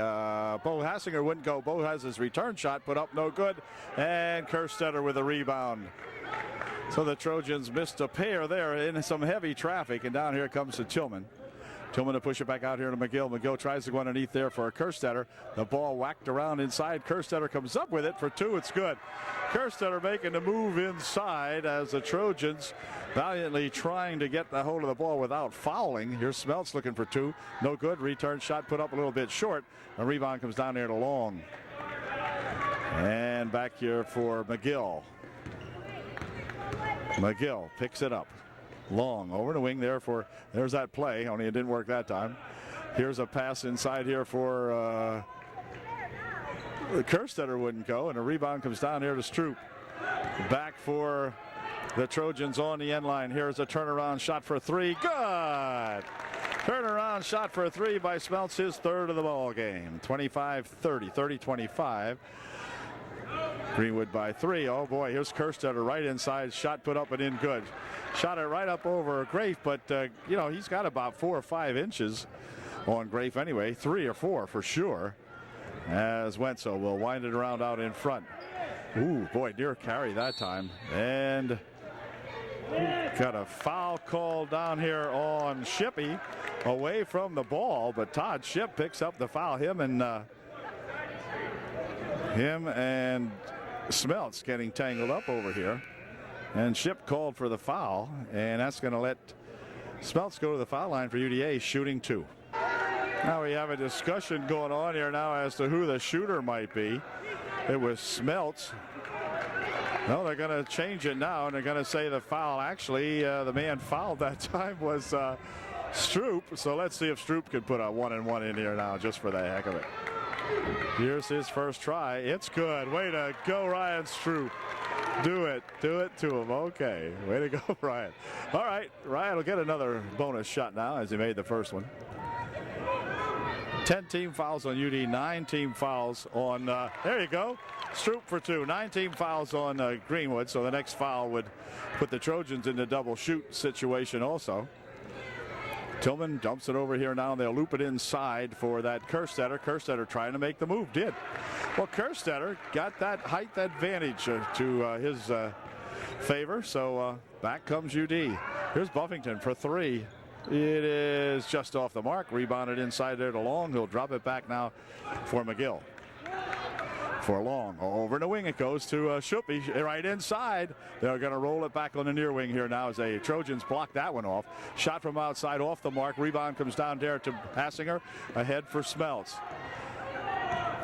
Bo Hassinger. Wouldn't go. Bo has his return shot put up, no good. And Kerstetter with a rebound. So the Trojans missed a pair there in some heavy traffic, and down here comes to Tillman. Tillman to push it back out here to McGill. McGill tries to go underneath there for Kerstetter. The ball whacked around inside. Kerstetter comes up with it for two. It's good. Kerstetter making the move inside as the Trojans valiantly trying to get the hold of the ball without fouling. Here's Smeltz looking for two. No good. Return shot put up a little bit short. A rebound comes down there to Long. And back here for McGill. McGill picks it up. Long over the wing there for, there's that play, only it didn't work that time. Here's a pass inside here for Kerstetter wouldn't go, and a rebound comes down here to Stroop. Back for the Trojans on the end line. Here's a turnaround shot for three. Good! Turnaround shot for three by Smeltz, his third of the ball game. 25-30, 30-25. Greenwood by three. Oh boy, here's Kerstetter right inside. Shot put up and in good. Shot it right up over Grafe, but you know, he's got about 4 or 5 inches on Grafe anyway. 3 or 4 for sure. As Wenzel will wind it around out in front. Ooh, boy, near carry that time. And got a foul call down here on Shippey away from the ball, but Todd Shipp picks up the foul. Him and Smeltz getting tangled up over here, and Shipp called for the foul, and that's going to let Smeltz go to the foul line for UDA, shooting 2. Now we have a discussion going on here now as to who the shooter might be. It was Smeltz. No, they're going to change it now, and they're going to say the foul. Actually, the man fouled that time was Stroop. So let's see if Stroop can put a 1-and-1 in here now, just for the heck of it. Here's his first try. It's good. Way to go, Ryan Stroop. Do it to him. Okay, way to go, Ryan. All right, Ryan will get another bonus shot now as he made the first one. 10 team fouls on UD, 9 team fouls on, there you go, Stroop for 2. 9 team fouls on Greenwood, so the next foul would put the Trojans in the double shoot situation also. Tillman dumps it over here now, and they'll loop it inside for that Kerstetter. Kerstetter trying to make the move, did. Well, Kerstetter got that height advantage to his favor, so back comes UD. Here's Buffington for 3. It is just off the mark. Rebounded inside there to Long. He'll drop it back now for McGill. For Long. Over the wing it goes to Shippey right inside. They're going to roll it back on the near wing here now as the Trojans block that one off. Shot from outside off the mark. Rebound comes down there to Hassinger. Ahead for Smeltz.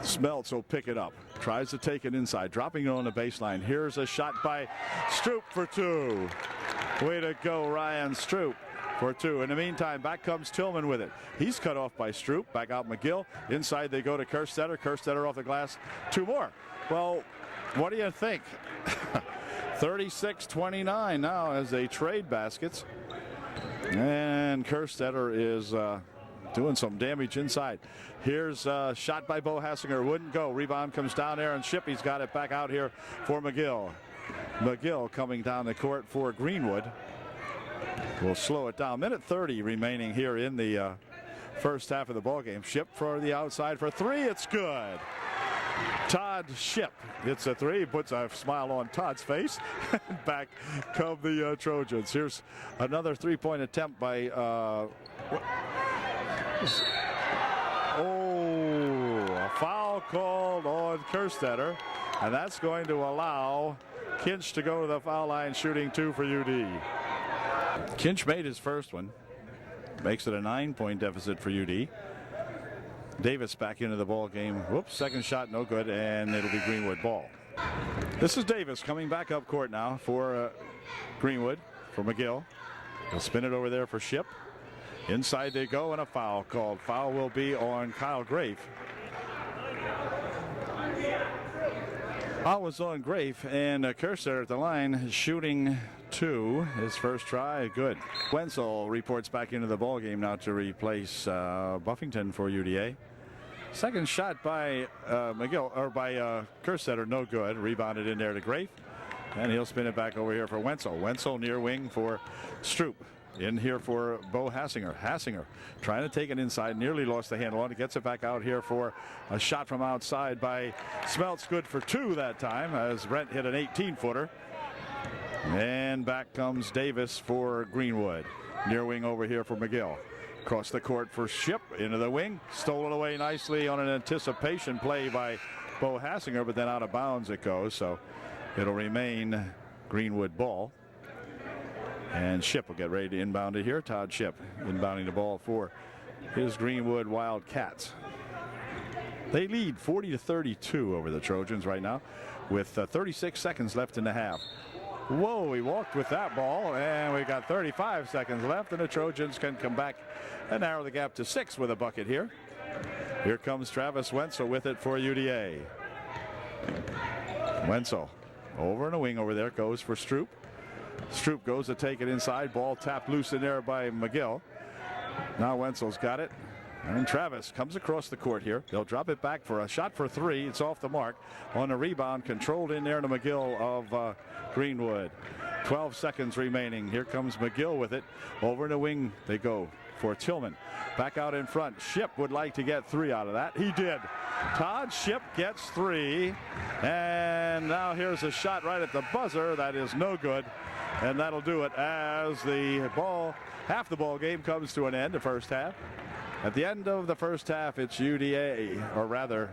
Smeltz will pick it up. Tries to take it inside. Dropping it on the baseline. Here's a shot by Stroop for 2. Way to go, Ryan Stroop. For 2. In the meantime, back comes Tillman with it. He's cut off by Stroop. Back out McGill. Inside they go to Kerstetter. Kerstetter off the glass. 2 more. Well, what do you think? 36-29 now as they trade baskets. And Kerstetter is doing some damage inside. Here's a shot by Bo Hassinger. Wouldn't go. Rebound comes down there, and Shippey's got it back out here for McGill. McGill coming down the court for Greenwood. We'll slow it down. Minute 30 remaining here in the first half of the ball game. Shipp for the outside for 3. It's good. Todd Shipp hits a 3. Puts a smile on Todd's face. Back come the Trojans. Here's another 3-point attempt by a foul called on Kerstetter, and that's going to allow Kinch to go to the foul line, shooting 2 for UD. Kinch made his first one. Makes it a 9-point deficit for UD. Davis back into the ball game. Whoops, second shot no good, and it'll be Greenwood ball. This is Davis coming back up court now for Greenwood, for McGill. He'll spin it over there for Shipp. Inside they go, and a foul called. Foul will be on Kyle Grafe. Foul was on Grafe, and Kerstetter at the line shooting 2. His first try, good. Wenzel reports back into the ball game now to replace Buffington for UDA. Second shot by McGill, or by Kerstetter, no good. Rebounded in there to Grafe, and he'll spin it back over here for Wenzel. Wenzel near wing for Stroop. in here for Bo Hassinger. Hassinger trying to take it inside, nearly lost the handle on it. Gets it back out here for a shot from outside by Smeltz. Good for 2 that time as Brent hit an 18-footer. And back comes Davis for Greenwood. Near wing over here for McGill. Across the court for Ship into the wing. Stolen away nicely on an anticipation play by Bo Hassinger, but then out of bounds it goes. So it'll remain Greenwood ball. And Ship will get ready to inbound it here. Todd Ship inbounding the ball for his Greenwood Wildcats. They lead 40-32 over the Trojans right now with 36 seconds left in the half. Whoa, he walked with that ball, and we've got 35 seconds left, and the Trojans can come back and narrow the gap to 6 with a bucket here. Here comes Travis Wenzel with it for UDA. Wenzel over in a wing over there, goes for Stroop. Stroop goes to take it inside, ball tapped loose in there by McGill. Now Wenzel's got it. And Travis comes across the court here. They'll drop it back for a shot for 3. It's off the mark. On the rebound, controlled in there to McGill of Greenwood. 12 seconds remaining. Here comes McGill with it. Over in the wing they go for Tillman. Back out in front. Ship would like to get 3 out of that. He did. Todd Ship gets 3. And now here's a shot right at the buzzer. That is no good. And that'll do it as the ball, half the ball game comes to an end, the first half. At the end of the first half, it's UDA, or rather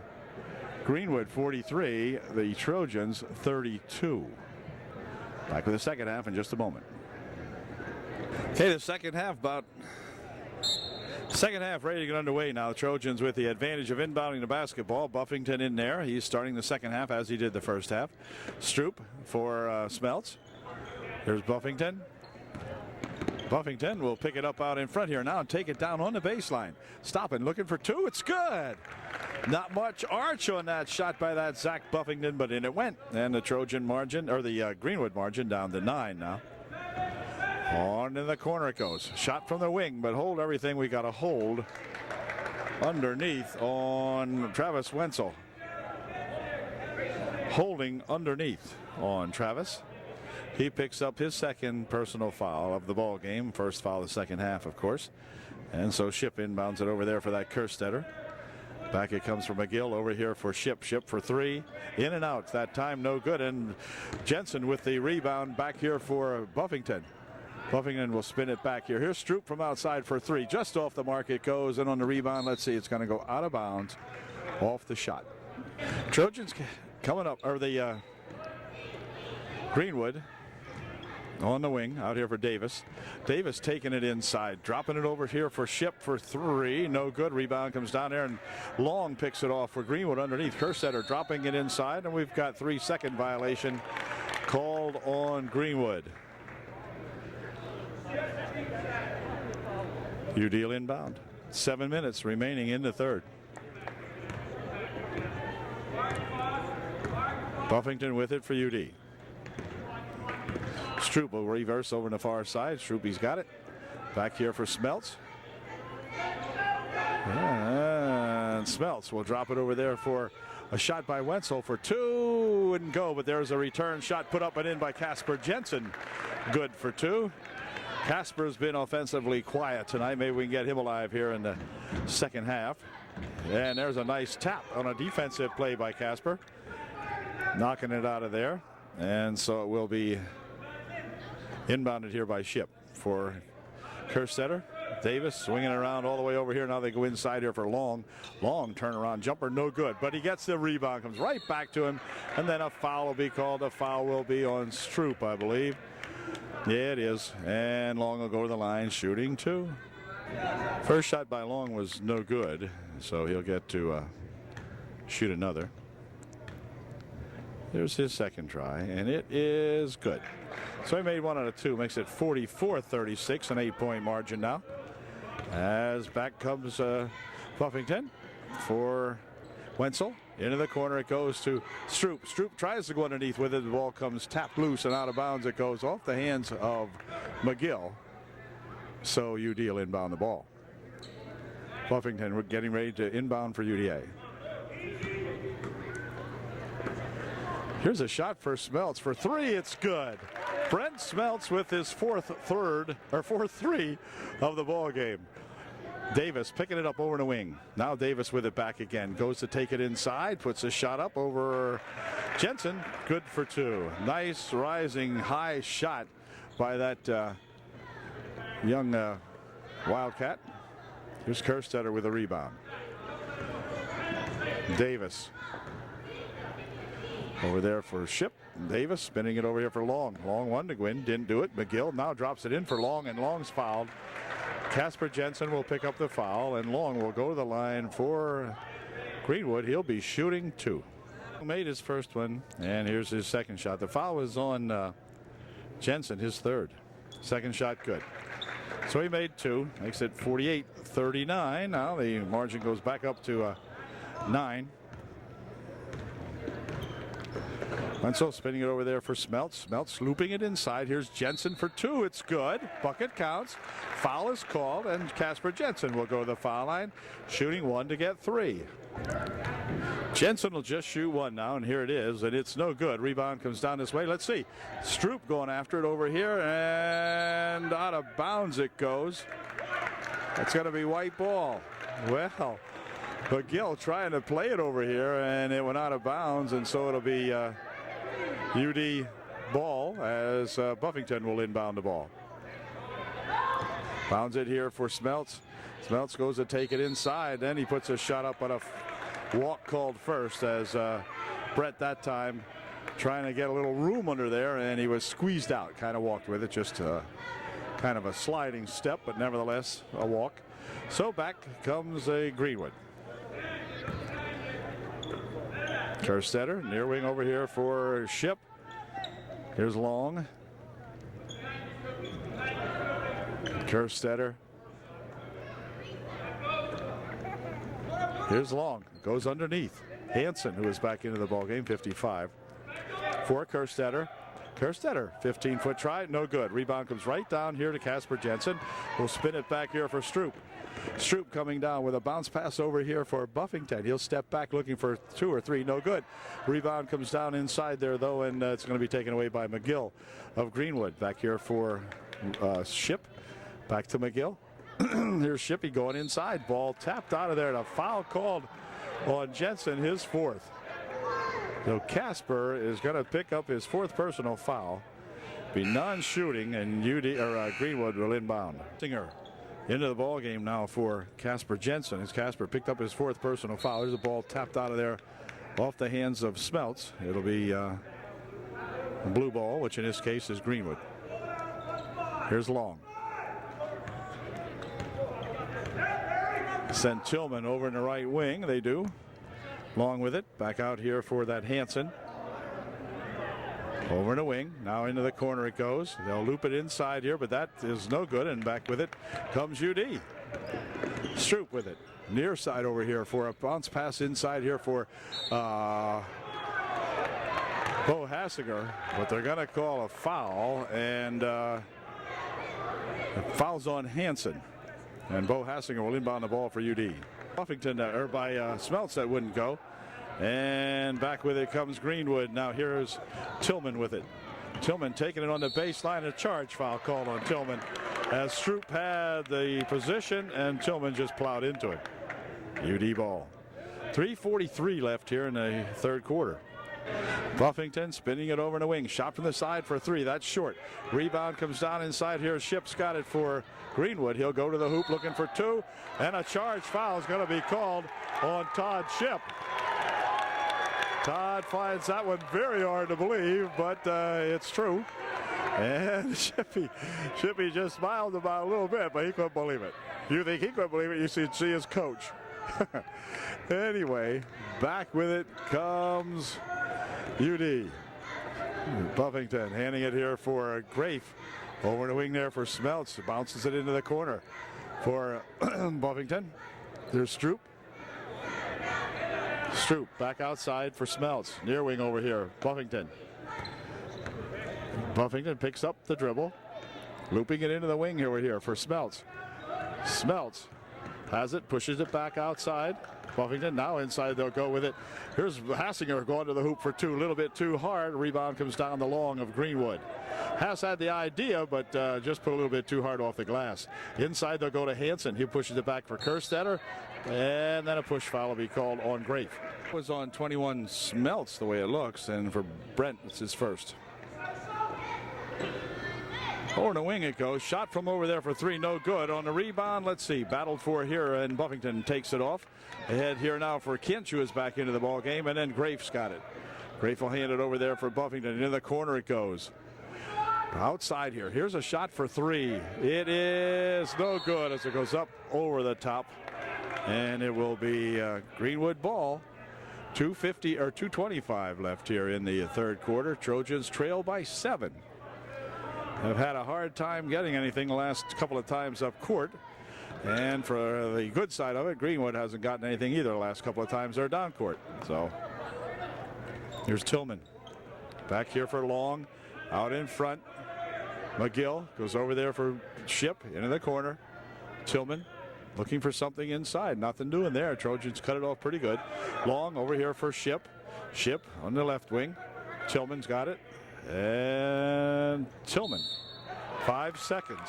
Greenwood 43, the Trojans 32. Back with the second half in just a moment. Okay, the second half ready to get underway now. The Trojans with the advantage of inbounding the basketball. Buffington in there. He's starting the second half as he did the first half. Stroop for Smeltz. Here's Buffington. Buffington will pick it up out in front here now and take it down on the baseline. Stopping, looking for 2. It's good. Not much arch on that shot by that Zach Buffington, but in it went. And the Trojan margin, or the Greenwood margin, down to 9 now. On in the corner it goes. Shot from the wing, but hold everything. We got a hold underneath on Travis Wenzel. Holding underneath on Travis. He picks up his second personal foul of the ball game. First foul of the second half, of course. And so Ship inbounds it over there for that Kerstetter. Back it comes from McGill over here for Ship. Ship for 3. In and out. That time no good. And Jensen with the rebound back here for Buffington. Buffington will spin it back here. Here's Stroop from outside for 3. Just off the mark it goes. And on the rebound, let's see, it's going to go out of bounds off the shot. Trojans coming up, or the Greenwood on the wing out here for Davis. Davis taking it inside, dropping it over here for Ship for 3. No good. Rebound comes down there, and Long picks it off for Greenwood underneath. Kerstetter dropping it inside, and we've got 3-second violation called on Greenwood. Udeel inbound. 7 minutes remaining in the third. Buffington with it for UD. Stroop will reverse over on the far side. Stroopy's got it. Back here for Smeltz. And Smeltz will drop it over there for a shot by Wenzel for 2 and go. But there's a return shot put up and in by Casper Jensen. Good for 2. Casper's been offensively quiet tonight. Maybe we can get him alive here in the second half. And there's a nice tap on a defensive play by Casper. Knocking it out of there. And so it will be inbounded here by Ship for Kerstetter. Davis swinging around all the way over here. Now they go inside here for Long. Long turnaround jumper, no good. But he gets the rebound, comes right back to him. And then a foul will be called. A foul will be on Stroop, I believe. Yeah, it is. And Long will go to the line, shooting 2. First shot by Long was no good. So he'll get to shoot another. There's his second try, and it is good. So he made 1 out of 2, makes it 44-36, an 8-point margin now. As back comes Buffington for Wenzel. Into the corner it goes to Stroop. Stroop tries to go underneath with it. The ball comes tapped loose and out of bounds. It goes off the hands of McGill. So UD will inbound the ball. Buffington, we're getting ready to inbound for UDA. Here's a shot for Smeltz for three. It's good. Brent Smeltz with his fourth three of the ball game. Davis picking it up over the wing. Now Davis with it back again. Goes to take it inside. Puts a shot up over Jensen. Good for two. Nice rising high shot by that young Wildcat. Here's Kerstetter with a rebound. Davis over there for Ship. Davis spinning it over here for Long. Long one to Gwynn. Didn't do it. McGill now drops it in for Long, and Long's fouled. Casper Jensen will pick up the foul, and Long will go to the line for Greenwood. He'll be shooting two. Made his first one, and here's his second shot. The foul was on Jensen, his third. Second shot good. So he made two. Makes it 48-39. Now the margin goes back up to 9. Wenzel spinning it over there for Smeltz. Smeltz looping it inside. Here's Jensen for two. It's good. Bucket counts. Foul is called, and Casper Jensen will go to the foul line, shooting one to get three. Jensen will just shoot one now, and here it is, and it's no good. Rebound comes down this way. Let's see. Stroop going after it over here, and out of bounds it goes. That's going to be white ball. Well, McGill trying to play it over here, and it went out of bounds, and so it'll be UD ball as Buffington will inbound the ball. Bounds it here for Smeltz. Smeltz goes to take it inside. Then he puts a shot up on a walk called first as Brett that time trying to get a little room under there, and he was squeezed out. Kind of walked with it. Just kind of a sliding step, but nevertheless a walk. So back comes a Greenwood. Kerstetter, near wing over here for Ship. Here's Long. Kerstetter. Here's Long. Goes underneath. Hansen, who is back into the ballgame, 55. For Kerstetter. Kerstetter, 15-foot try, no good. Rebound comes right down here to Casper Jensen. We'll spin it back here for Stroop. Stroop coming down with a bounce pass over here for Buffington. He'll step back looking for two or three. No good. Rebound comes down inside there, though, and it's going to be taken away by McGill of Greenwood. Back here for Ship. Back to McGill. Here's Shippy going inside. Ball tapped out of there, and a foul called on Jensen, his fourth. So Casper is going to pick up his fourth personal foul. Be non-shooting, and Greenwood will inbound. Singer into the ball game now for Casper Jensen as Casper picked up his fourth personal foul. There's a ball tapped out of there off the hands of Smeltz. It'll be a blue ball, which in this case is Greenwood. Here's Long. Send Tillman over in the right wing. They do. Long with it. Back out here for that Hansen. Over in the wing. Now into the corner it goes. They'll loop it inside here, but that is no good. And back with it comes UD. Stroop with it. Near side over here for a bounce pass inside here for Bo Hassinger. But they're going to call a foul. And the foul's on Hansen. And Bo Hassinger will inbound the ball for UD. Buffington by Smeltz that wouldn't go. And back with it comes Greenwood. Now here's Tillman with it. Tillman taking it on the baseline. A charge foul called on Tillman as Stroop had the position and Tillman just plowed into it. UD ball. 3:43 left here in the third quarter. Buffington spinning it over in the wing. Shot from the side for three. That's short. Rebound comes down inside here. Ship's got it for Greenwood. He'll go to the hoop looking for two. And a charge foul is going to be called on Todd Ship. Todd finds that one very hard to believe, but it's true. And Shippy just smiled about a little bit, but he couldn't believe it. You think he couldn't believe it, you should see his coach. Anyway, back with it comes UD. Buffington handing it here for Grafe. Over the wing there for Smeltz. Bounces it into the corner for Buffington. There's Stroop. Stroop back outside for Smeltz. Near wing over here. Buffington. Buffington picks up the dribble. Looping it into the wing here for Smeltz. Smeltz has it, pushes it back outside. Buffington now inside, they'll go with it. Here's Hassinger going to the hoop for two, a little bit too hard. Rebound comes down the long of Greenwood. Hass had the idea, but just put a little bit too hard off the glass. Inside, they'll go to Hansen. He pushes it back for Kerstetter, and then a push foul will be called on Grafe. It was on 21 Smelts the way it looks, and for Brent, it's his first. Over the wing it goes. Shot from over there for three, no good. On the rebound, let's see, battled for here, and Buffington takes it off. Ahead here now for Kinch, who is back into the ball game, and then Grafe's got it. Grafe will hand it over there for Buffington. Into the corner it goes. Outside here. Here's a shot for three. It is no good as it goes up over the top, and it will be Greenwood ball. 2:50 or 2:25 left here in the third quarter. Trojans trail by 7. Have had a hard time getting anything the last couple of times up court. And for the good side of it, Greenwood hasn't gotten anything either the last couple of times they're down court. So here's Tillman. Back here for Long. Out in front. McGill goes over there for Ship into the corner. Tillman looking for something inside. Nothing doing there. Trojans cut it off pretty good. Long over here for Ship. Ship on the left wing. Tillman's got it. And Tillman. 5 seconds.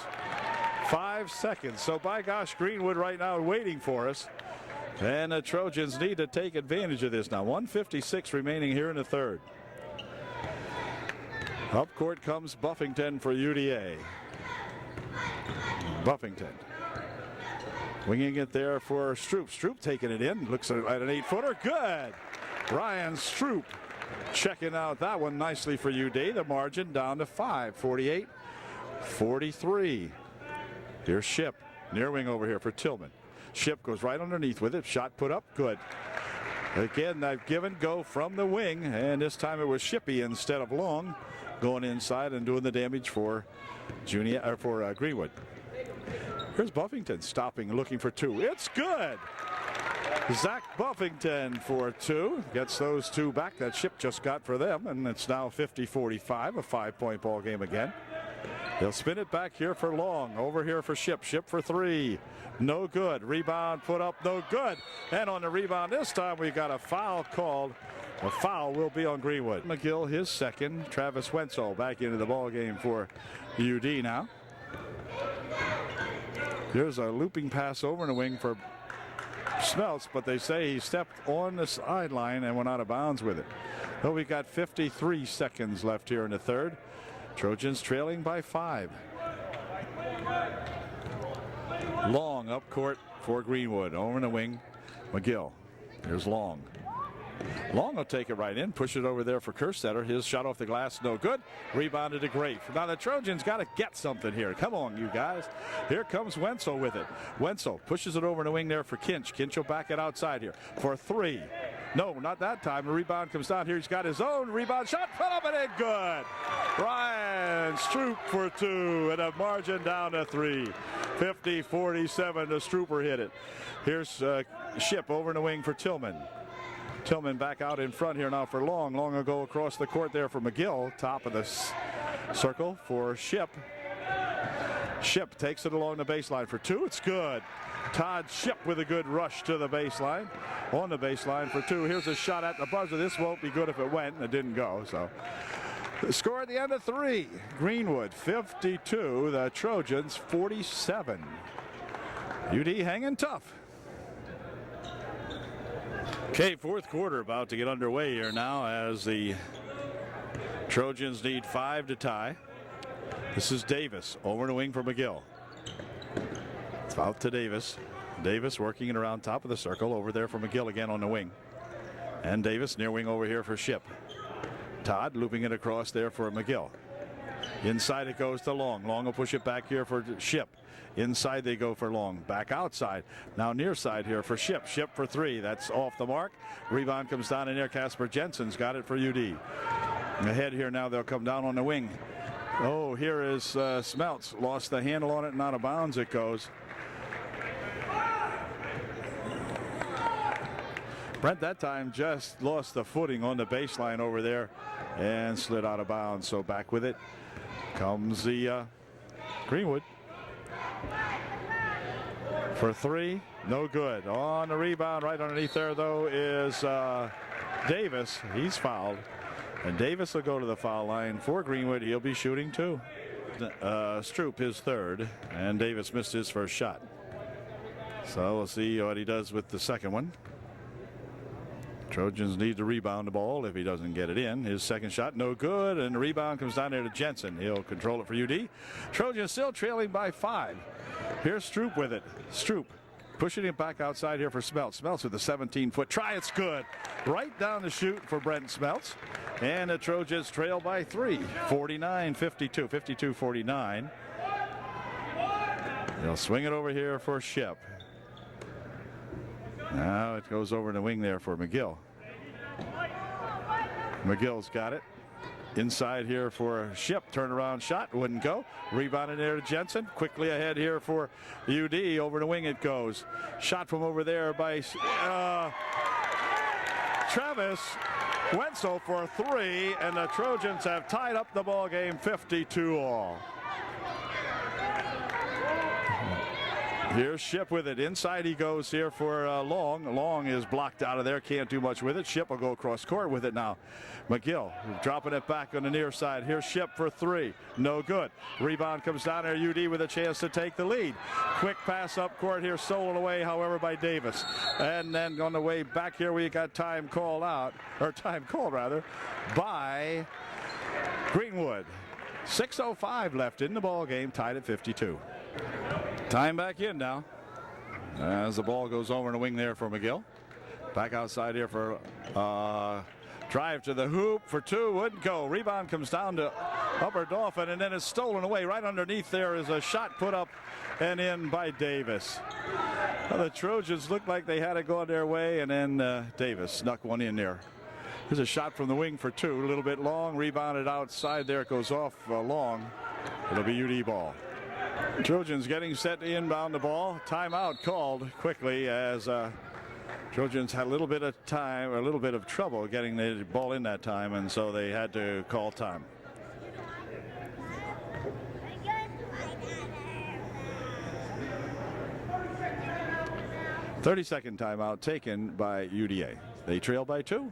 5 seconds. So by gosh, Greenwood right now waiting for us. And the Trojans need to take advantage of this now. 1:56 remaining here in the third. Up court comes Buffington for UDA. Buffington. Winging it there for Stroop. Stroop taking it in. Looks at an 8-footer. Good. Ryan Stroop checking out that one nicely for UD. The margin down to 5. 48-43. Here's Ship. Near wing over here for Tillman. Ship goes right underneath with it. Shot put up. Good. Again, that give and go from the wing. And this time it was Shippy instead of Long going inside and doing the damage for Greenwood. Here's Buffington stopping, looking for two. It's good. Zach Buffington for two. Gets those two back that Ship just got for them, and it's now 50-45, a 5-point ball game again. They'll spin it back here for Long. Over here for Ship. Ship for three. No good. Rebound put up, no good. And on the rebound this time, we got a foul called. A foul will be on Greenwood. McGill, his second. Travis Wenzel back into the ball game for UD now. Here's a looping pass over in the wing for Smelts, but they say he stepped on the sideline and went out of bounds with it. But we got 53 seconds left here in the third. Trojans trailing by 5. Long up court for Greenwood. Over in the wing, McGill. Here's Long. Long will take it right in, push it over there for Kerstetter. His shot off the glass, no good. Rebounded to Grafe. Now the Trojans got to get something here. Come on, you guys. Here comes Wenzel with it. Wenzel pushes it over in the wing there for Kinch. Kinch will back it outside here for three. No, not that time. The rebound comes down here. He's got his own rebound shot. Put up and in. Good. Ryan Stroop for two, and a margin down to 3. 50-47. The Strooper hit it. Here's Ship over in the wing for Tillman. Tillman back out in front here now for Long. Long will go across the court there for McGill. Top of the circle for Ship. Ship takes it along the baseline for two. It's good. Todd Ship with a good rush to the baseline. On the baseline for two. Here's a shot at the buzzer. This won't be good if it went, and it didn't go. So the score at the end of 3. Greenwood 52. The Trojans 47. UD hanging tough. Okay, fourth quarter about to get underway here now as the Trojans need 5 to tie. This is Davis over the wing for McGill. It's out to Davis. Davis working it around top of the circle over there for McGill again on the wing. And Davis near wing over here for Ship. Todd looping it across there for McGill. Inside it goes to Long. Long will push it back here for Ship. Inside they go for Long. Back outside. Now near side here for Ship. Ship for three. That's off the mark. Rebound comes down in there. Casper Jensen's got it for UD. Ahead here now, they'll come down on the wing. Oh, here is Smelts. Lost the handle on it and out of bounds it goes. Brent that time just lost the footing on the baseline over there and slid out of bounds. So back with it comes the Greenwood. for three. No good. On the rebound right underneath there, though, is Davis. He's fouled. And Davis will go to the foul line for Greenwood. He'll be shooting two. Stroop his third, and Davis missed his first shot. So we'll see what he does with the second one. Trojans need to rebound the ball if he doesn't get it in. His second shot, no good, and the rebound comes down there to Jensen. He'll control it for UD. Trojans still trailing by 5. Here's Stroop with it. Stroop pushing it back outside here for Smeltz. Smeltz with a 17-foot try. It's good. Right down the chute for Brent Smeltz. And the Trojans trail by 3. 49-52. 52-49. They'll swing it over here for Shep. Now it goes over the wing there for McGill. McGill's got it. Inside here for Ship. Turnaround shot. Wouldn't go. Rebounded there to Jensen. Quickly ahead here for UD. Over the wing it goes. Shot from over there by Travis Wenzel for 3. And the Trojans have tied up the ball game 52-all. Here's Ship with it. Inside he goes here for Long. Long is blocked out of there. Can't do much with it. Ship will go across court with it now. McGill dropping it back on the near side. Here's Ship for 3. No good. Rebound comes down there. UD with a chance to take the lead. Quick pass up court here. Stolen away, however, by Davis. And then on the way back here, we got time called by Greenwood. 6:05 left in the ball game. Tied at 52. Time back in now as the ball goes over in the wing there for McGill. Back outside here for drive to the hoop for 2. Wouldn't go. Rebound comes down to Upper Dauphin, and then it's stolen away. Right underneath there is a shot put up and in by Davis. Well, the Trojans looked like they had it going their way, and then Davis snuck one in there. Here's a shot from the wing for 2. A little bit long. Rebounded outside there. It goes off long. It'll be UD ball. Trojans getting set to inbound the ball. Timeout called quickly as Trojans had a little bit of time, or a little bit of trouble getting the ball in that time, and so they had to call time. "30-second timeout taken by UDA. They trail by 2.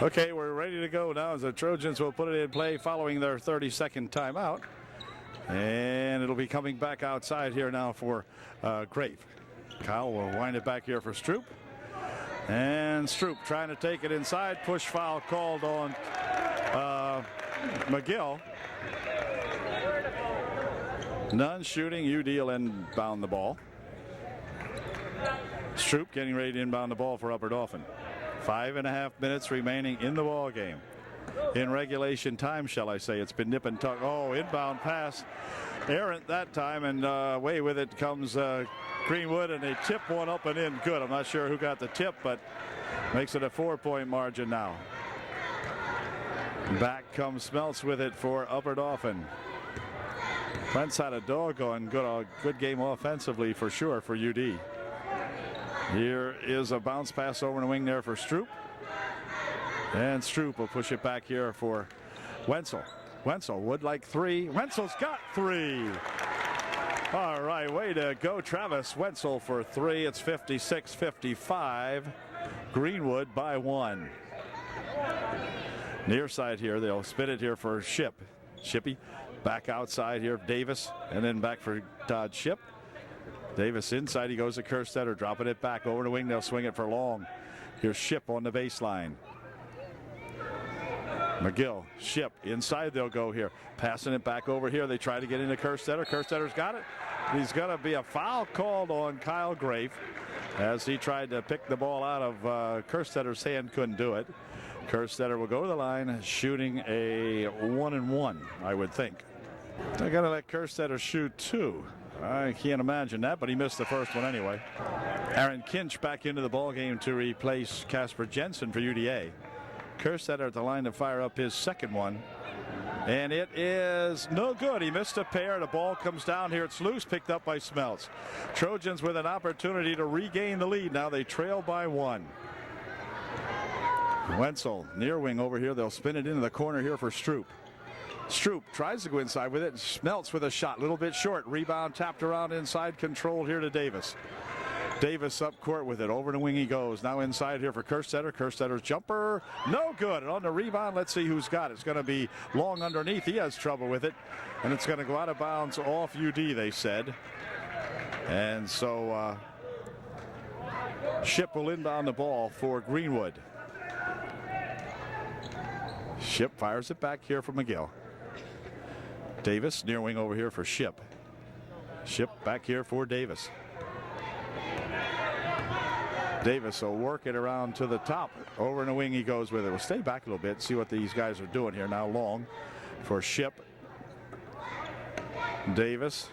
Okay, we're ready to go now as the Trojans will put it in play following their 30-second timeout. And it'll be coming back outside here now for Grave. Kyle will wind it back here for Stroop. And Stroop trying to take it inside. Push foul called on McGill. None shooting. UD will inbound the ball. Stroop getting ready to inbound the ball for Upper Dauphin. 5.5 minutes remaining in the ball game. In regulation time, shall I say. It's been nip and tuck. Oh, inbound pass. Errant that time, and away with it comes Greenwood, and they tip one up and in. Good. I'm not sure who got the tip, but makes it a 4-point margin now. Back comes Smeltz with it for Upper Dauphin. Brent's had a doggone good game offensively for sure for UD. Here is a bounce pass over the wing there for Stroop. And Stroop will push it back here for Wenzel. Wenzel would like 3. Wenzel's got 3. All right, way to go, Travis Wenzel for 3. It's 56-55. Greenwood by 1. Near side here, they'll spin it here for Ship. Shippy back outside here, Davis, and then back for Todd Ship. Davis inside, he goes to Kerstetter, dropping it back over the wing. They'll swing it for Long. Here's Ship on the baseline. McGill, Ship, inside they'll go here. Passing it back over here. They try to get into Kerstetter. Kerstetter's got it. He's going to be a foul called on Kyle Grafe as he tried to pick the ball out of Kerstetter's hand. Couldn't do it. Kerstetter will go to the line, shooting a 1-and-1, I would think. I got to let Kerstetter shoot 2. I can't imagine that, but he missed the first one anyway. Aaron Kinch back into the ball game to replace Casper Jensen for UDA. Kerstetter at the line to fire up his second one. And it is no good. He missed a pair. The ball comes down here. It's loose, picked up by Smeltz. Trojans with an opportunity to regain the lead. Now they trail by 1. Wenzel near wing over here. They'll spin it into the corner here for Stroop. Stroop tries to go inside with it. Smelts with a shot, a little bit short. Rebound tapped around inside, controlled here to Davis. Davis up court with it. Over the wing he goes. Now inside here for Kerstetter. Kerstetter's jumper, no good. And on the rebound, let's see who's got it. It's going to be Long underneath. He has trouble with it. And it's going to go out of bounds off UD, they said. And so Ship will inbound the ball for Greenwood. Ship fires it back here for McGill. Davis near wing over here for Ship. Ship back here for Davis. Davis will work it around to the top. Over in the wing he goes with it. We'll stay back a little bit, see what these guys are doing here. Now Long for Ship. Davis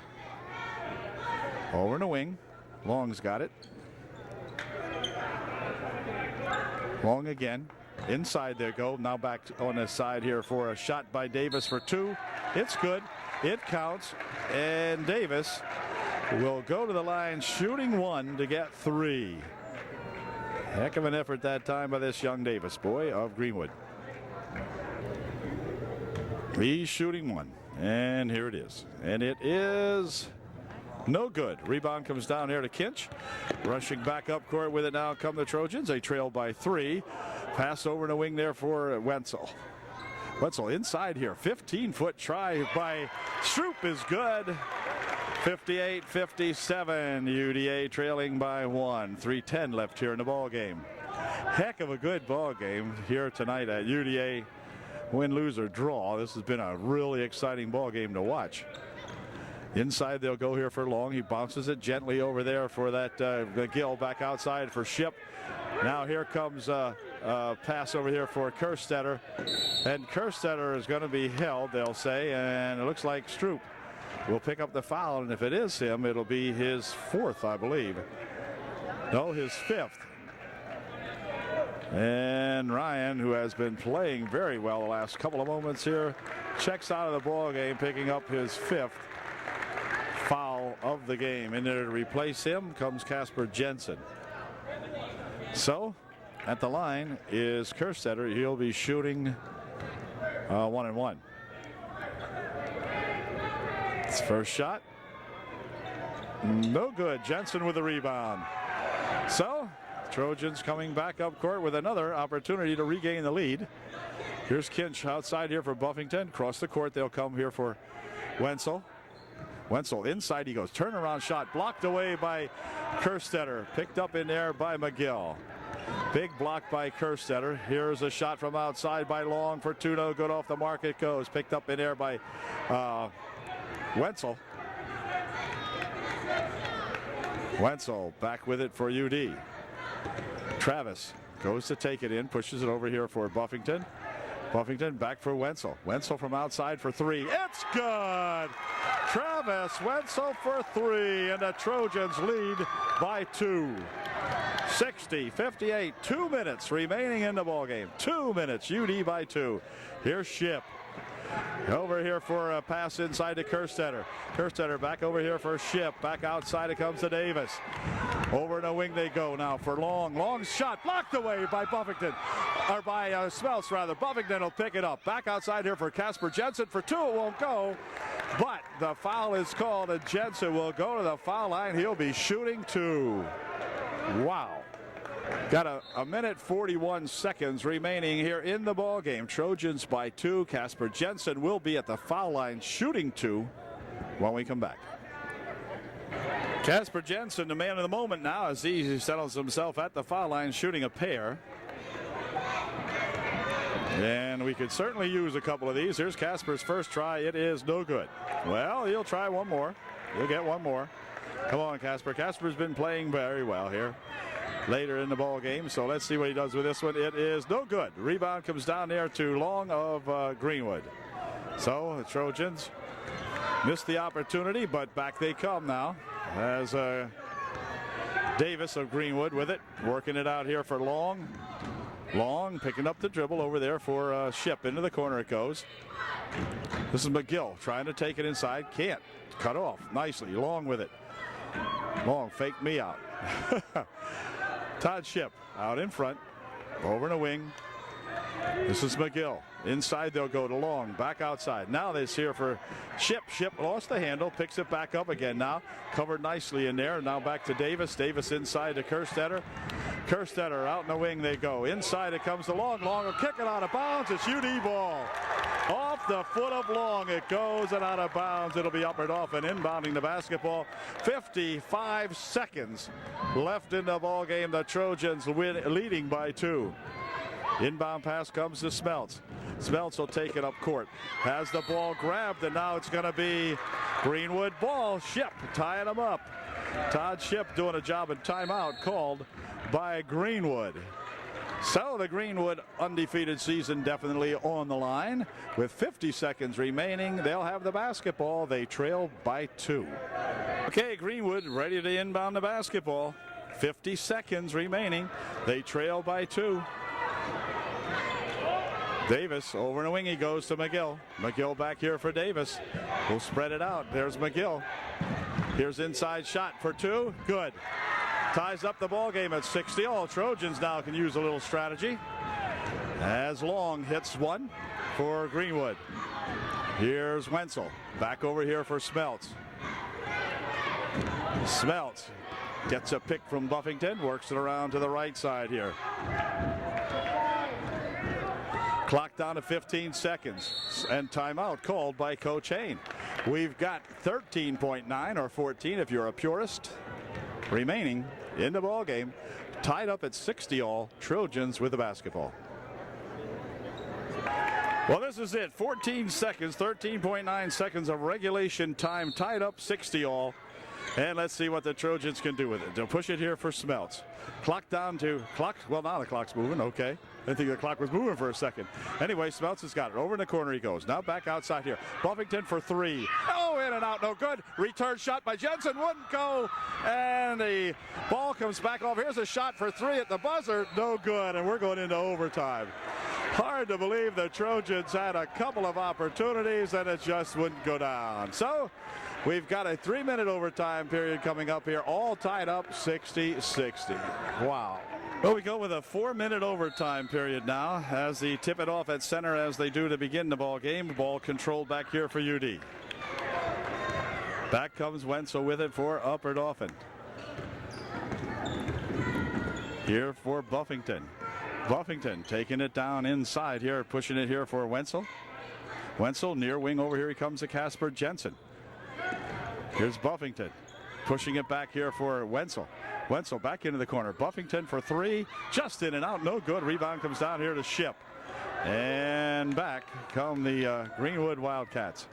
over in the wing. Long's got it. Long again. Inside they go. Now back on the side here for a shot by Davis for two. It's good. It counts. And Davis will go to the line shooting one to get three. Heck of an effort that time by this young Davis boy of Greenwood. He's shooting one. And here it is. And it is no good. Rebound comes down here to Kinch. Rushing back up court with it now come the Trojans. They trail by three. Pass over the wing there for Wenzel. Wenzel inside here. 15-foot try by Stroop is good. 58-57. UDA trailing by one. 3:10 left here in the ball game. Heck of a good ball game here tonight at UDA. Win, lose, or draw. This has been a really exciting ball game to watch. Inside they'll go here for Long. He bounces it gently over there for that McGill back outside for Ship. Now here comes pass over here for Kerstetter. And Kerstetter is going to be held, they'll say. And it looks like Stroop will pick up the foul. And if it is him, it'll be his fourth, I believe. No, his fifth. And Ryan, who has been playing very well the last couple of moments here, checks out of the ball game, picking up his fifth foul of the game. In there to replace him comes Casper Jensen. So at the line is Kerstetter. He'll be shooting 1-1. His first shot, no good. Jensen with the rebound. So Trojans coming back up court with another opportunity to regain the lead. Here's Kinch outside here for Buffington. Across the court they'll come here for Wenzel. Wenzel inside he goes. Turnaround shot blocked away by Kerstetter. Picked up in there by McGill. Big block by Kerstetter. Here's a shot from outside by Long for two. No good. Off the mark it goes. Picked up in there by Wenzel. Wenzel back with it for UD. Travis goes to take it in. Pushes it over here for Buffington. Buffington back for Wenzel. Wenzel from outside for three. It's good. Travis Wenzel for three, and the Trojans lead by two. 60-58. 2 minutes remaining in the ball game. 2 minutes. UD by two. Here's Ship. Over here for a pass inside to Kerstetter. Kerstetter back over here for Ship. Back outside it comes to Davis. Over in the wing they go now for Long. Long shot blocked away by Buffington. Or by Smelts rather. Buffington will pick it up. Back outside here for Casper Jensen. For two it won't go. But the foul is called and Jensen will go to the foul line. He'll be shooting two. Wow. Got a minute 41 seconds remaining here in the ball game. Trojans by two. Casper Jensen will be at the foul line shooting two when we come back. Casper Jensen, the man of the moment now, as he settles himself at the foul line shooting a pair. And we could certainly use a couple of these. Here's Casper's first try. It is no good. Well, he'll try one more. He'll get one more. Come on, Casper. Casper's been playing very well here later in the ball game, so let's see what he does with this one. It is no good. Rebound comes down there to Long of Greenwood. So the Trojans missed the opportunity, but back they come now as Davis of Greenwood with it, working it out here for Long. Long picking up the dribble over there for Ship. Into the corner it goes. This is McGill trying to take it inside. Can't. Cut off nicely. Long with it. Long faked me out. Todd Ship out in front. Over in the wing. This is McGill. Inside they'll go to Long. Back outside. Now this here for Ship. Ship lost the handle. Picks it back up again now. Covered nicely in there. Now back to Davis. Davis inside to Kerstetter. Kerstetter out in the wing they go. Inside it comes to Long. Long will kick it out of bounds. It's UD ball. Off the foot of Long. It goes and out of bounds. It'll be up and off and inbounding the basketball. 55 seconds left in the ball game. The Trojans leading by 2. Inbound pass comes to Smeltz. Smeltz will take it up court. Has the ball grabbed, and now it's going to be Greenwood ball. Ship tying them up. Todd Ship doing a job in timeout called by Greenwood. So the Greenwood undefeated season definitely on the line. With 50 seconds remaining, they'll have the basketball. They trail by 2. Okay, Greenwood ready to inbound the basketball. 50 seconds remaining. They trail by 2. Davis over in the wing. He goes to McGill. McGill back here for Davis. We'll spread it out. There's McGill. Here's inside shot for 2. Good. Ties up the ball game at 60 all. Trojans now can use a little strategy as Long hits one for Greenwood. Here's Wenzel back over here for Smeltz. Smeltz gets a pick from Buffington, works it around to the right side here. Clock down to 15 seconds and timeout called by Coach Hain. We've got 13.9 or 14 if you're a purist remaining in the ball game. Tied up at 60 all. Trojans with the basketball. Well, this is it. 14 seconds, 13.9 seconds of regulation time. Tied up 60 all. And let's see what the Trojans can do with it. They'll push it here for Smeltz. Clock down to clock. Well, now the clock's moving. Okay. I didn't think the clock was moving for a second. Anyway, Smeltz has got it. Over in the corner he goes. Now back outside here. Buffington for 3. Oh, in and out. No good. Return shot by Jensen. Wouldn't go. And the ball comes back off. Here's a shot for 3 at the buzzer. No good. And we're going into overtime. Hard to believe the Trojans had a couple of opportunities and it just wouldn't go down. So we've got a 3-minute overtime period coming up here, all tied up 60-60. Wow. Well, we go with a 4-minute overtime period now as they tip it off at center as they do to begin the ball game. Ball controlled back here for UD. Back comes Wenzel with it for Upper Dauphin. Here for Buffington. Buffington taking it down inside here, pushing it here for Wenzel. Wenzel near wing over here. He comes to Casper Jensen. Here's Buffington pushing it back here for Wenzel. Wenzel back into the corner. Buffington for 3. Just in and out. No good. Rebound comes down here to Ship. And back come the Greenwood Wildcats.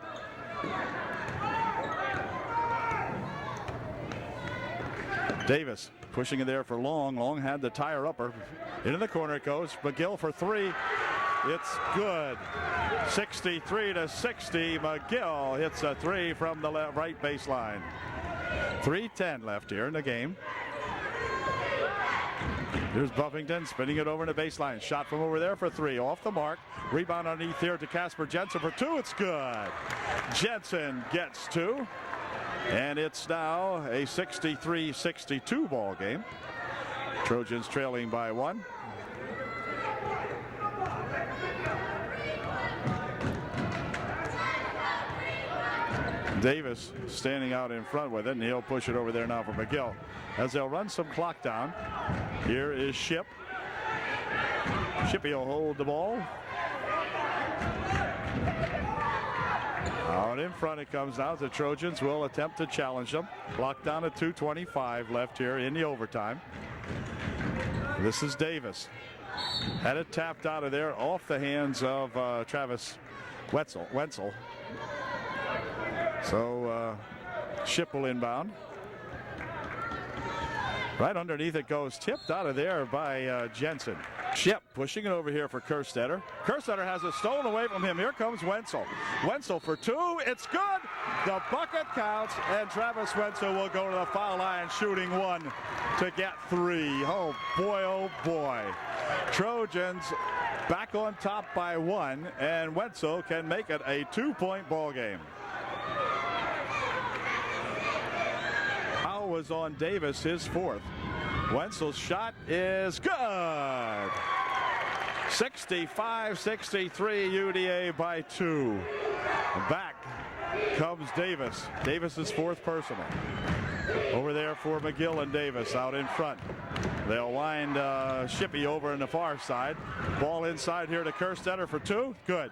Davis pushing it there for Long. Long had the tire upper. Into the corner it goes. McGill for 3. It's good. 63-60. McGill hits a 3 from the right baseline. 3:10 left here in the game. Here's Buffington spinning it over in the baseline. Shot from over there for 3. Off the mark. Rebound underneath here to Casper Jensen for 2. It's good. Jensen gets 2. And it's now a 63-62 ball game. Trojans trailing by 1. Davis standing out in front with it, and he'll push it over there now for McGill as they'll run some clock down. Here is Ship. Shippy will hold the ball. Out in front it comes now. The Trojans will attempt to challenge them. Clock down at 2:25 left here in the overtime. This is Davis. Had it tapped out of there off the hands of Travis Wenzel. So Ship will inbound. Right underneath it goes, tipped out of there by Jensen. Ship pushing it over here for Kerstetter. Kerstetter has it stolen away from him. Here comes Wenzel. Wenzel for 2. It's good. The bucket counts, and Travis Wenzel will go to the foul line shooting 1 to get 3. Oh boy. Trojans back on top by 1, and Wenzel can make it a 2-point ball game. Foul was on Davis, his 4th. Wenzel's shot is good. 65-63 UDA by 2. Back comes Davis. Davis's 4th personal. Over there for McGill and Davis out in front. They'll wind Shippey over in the far side. Ball inside here to Kerstetter for 2. Good.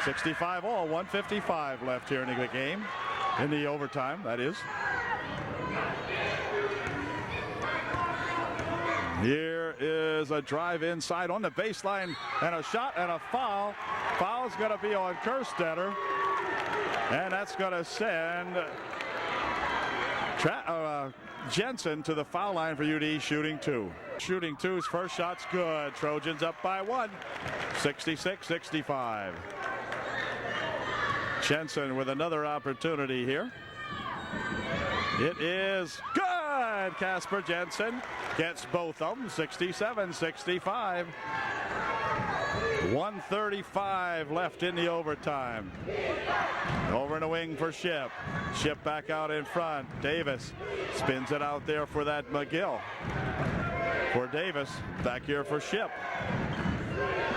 65 all, 155 left here in the game. In the overtime, that is. Here is a drive inside on the baseline and a shot and a foul. Foul's going to be on Kerstetter. And that's going to send Jensen to the foul line for UD shooting 2. Shooting 2's first shot's good. Trojans up by 1. 66-65. Jensen with another opportunity here. It is good. Casper Jensen gets both of them. 67-65. 1:35 left in the overtime. Over in the wing for Ship. Ship back out in front. Davis spins it out there for that McGill. For Davis, back here for Ship.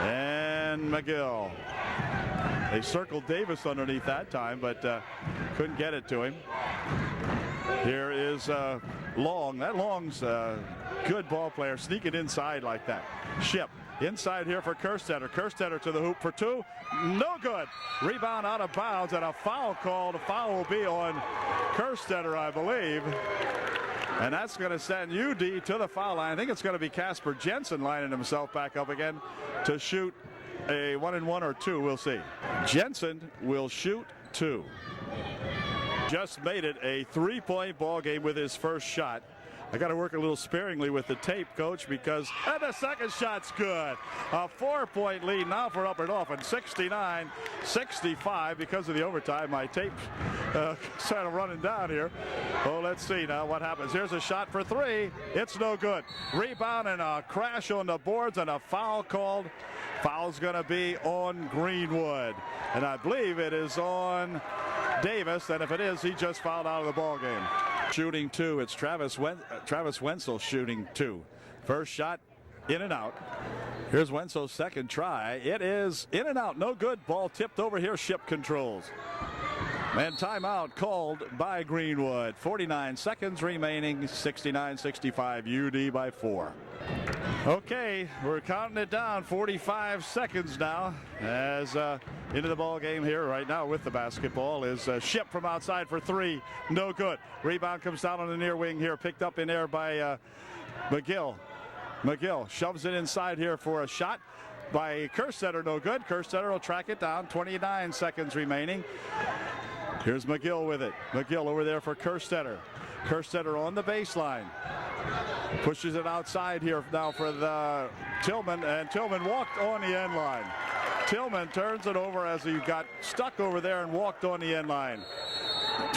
And McGill. They circled Davis underneath that time, but couldn't get it to him. Here is Long. That Long's a good ball player, sneaking inside like that. Ship. Inside here for Kerstetter. Kerstetter to the hoop for 2. No good. Rebound out of bounds and a foul called. A foul will be on Kerstetter, I believe. And that's going to send UD to the foul line. I think it's going to be Casper Jensen lining himself back up again to shoot a 1-and-1 or 2. We'll see. Jensen will shoot 2. Just made it a 3-point ball game with his first shot. I got to work a little sparingly with the tape, Coach, because and the second shot's good. A 4-point lead now for Upper Dauphin, 69-65 because of the overtime. My tape kind of running down here. Oh, let's see now what happens. Here's a shot for 3. It's no good. Rebound and a crash on the boards and a foul called. Foul's going to be on Greenwood, and I believe it is on Davis, and if it is, he just fouled out of the ball game. Shooting 2, it's Travis Wenzel shooting 2. First shot in and out. Here's Wenzel's second try. It is in and out, no good. Ball tipped over here. Ship controls. And timeout called by Greenwood. 49 seconds remaining. 69-65 UD by 4. Okay, we're counting it down. 45 seconds now as into the ball game here right now with the basketball is Ship from outside for 3. No good. Rebound comes down on the near wing here, picked up in air by McGill. McGill shoves it inside here for a shot by Kerstetter. No good. Kerstetter will track it down. 29 seconds remaining. Here's McGill with it. McGill over there for Kerstetter. Kerstetter on the baseline. Pushes it outside here now for the Tillman, and Tillman walked on the end line. Tillman turns it over as he got stuck over there and walked on the end line.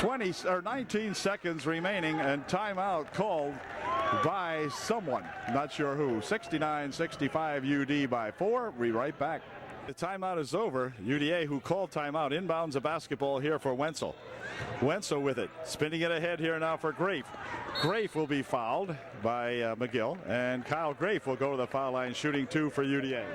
19 seconds remaining and timeout called by someone. Not sure who. 69-65 UD by 4. We'll be right back. The timeout is over. UDA, who called timeout, inbounds a basketball here for Wenzel. Wenzel with it, spinning it ahead here now for Grafe. Grafe will be fouled by McGill, and Kyle Grafe will go to the foul line shooting 2 for UDA.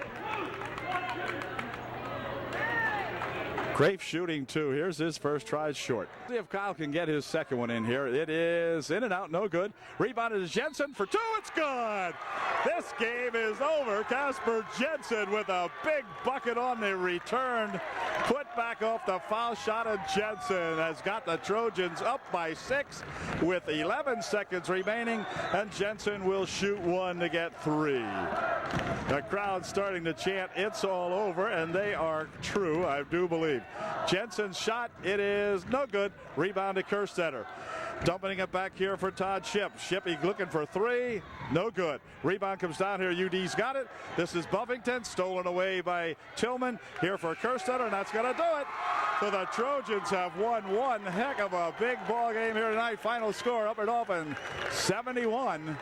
Grafe shooting 2. Here's his first try, short. See if Kyle can get his second one in here. It is in and out, no good. Rebounded is Jensen for 2. It's good. This game is over. Casper Jensen with a big bucket on the return. Put back off the foul shot, and Jensen has got the Trojans up by 6 with 11 seconds remaining, and Jensen will shoot 1 to get 3. The crowd starting to chant, "It's all over," and they are true, I do believe. Jensen's shot, it is no good. Rebound to Kerstetter. Dumping it back here for Todd Ship. Shippy looking for 3. No good. Rebound comes down here. UD's got it. This is Buffington. Stolen away by Tillman. Here for Kerstetter, and that's going to do it. So the Trojans have won one heck of a big ball game here tonight. Final score, Upper Dauphin 71.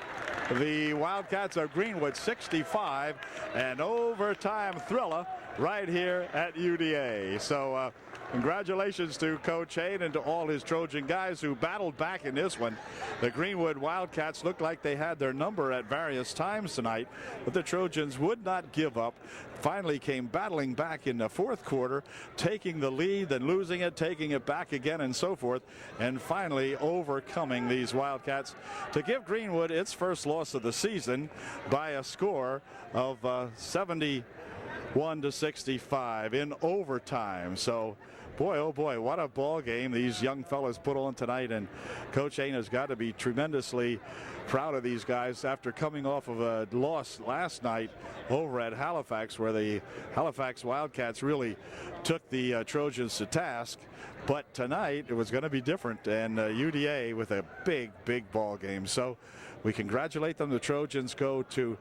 The Wildcats of Greenwood 65. An overtime thriller right here at UDA. So congratulations to Coach Hain and to all his Trojan guys who battled back in this one. The Greenwood Wildcats looked like they had their number at various times tonight, but the Trojans would not give up. Finally came battling back in the fourth quarter, taking the lead, then losing it, taking it back again, and so forth, and finally overcoming these Wildcats to give Greenwood its first loss of the season by a score of 71-65 in overtime. So boy, oh boy, what a ball game these young fellas put on tonight, and Coach Hain has got to be tremendously proud of these guys after coming off of a loss last night over at Halifax, where the Halifax Wildcats really took the Trojans to task. But tonight it was going to be different, and UDA with a big ball game. So we congratulate them. The Trojans go to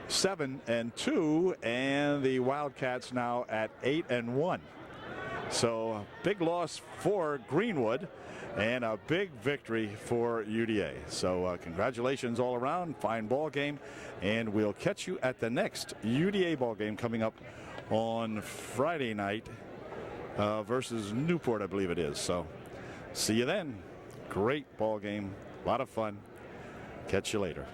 7-2, and the Wildcats now at 8-1. So big loss for Greenwood and a big victory for UDA. So congratulations all around. Fine ball game, and we'll catch you at the next UDA ball game coming up on Friday night versus Newport, I believe it is. So see you then. Great ball game, a lot of fun. Catch you later.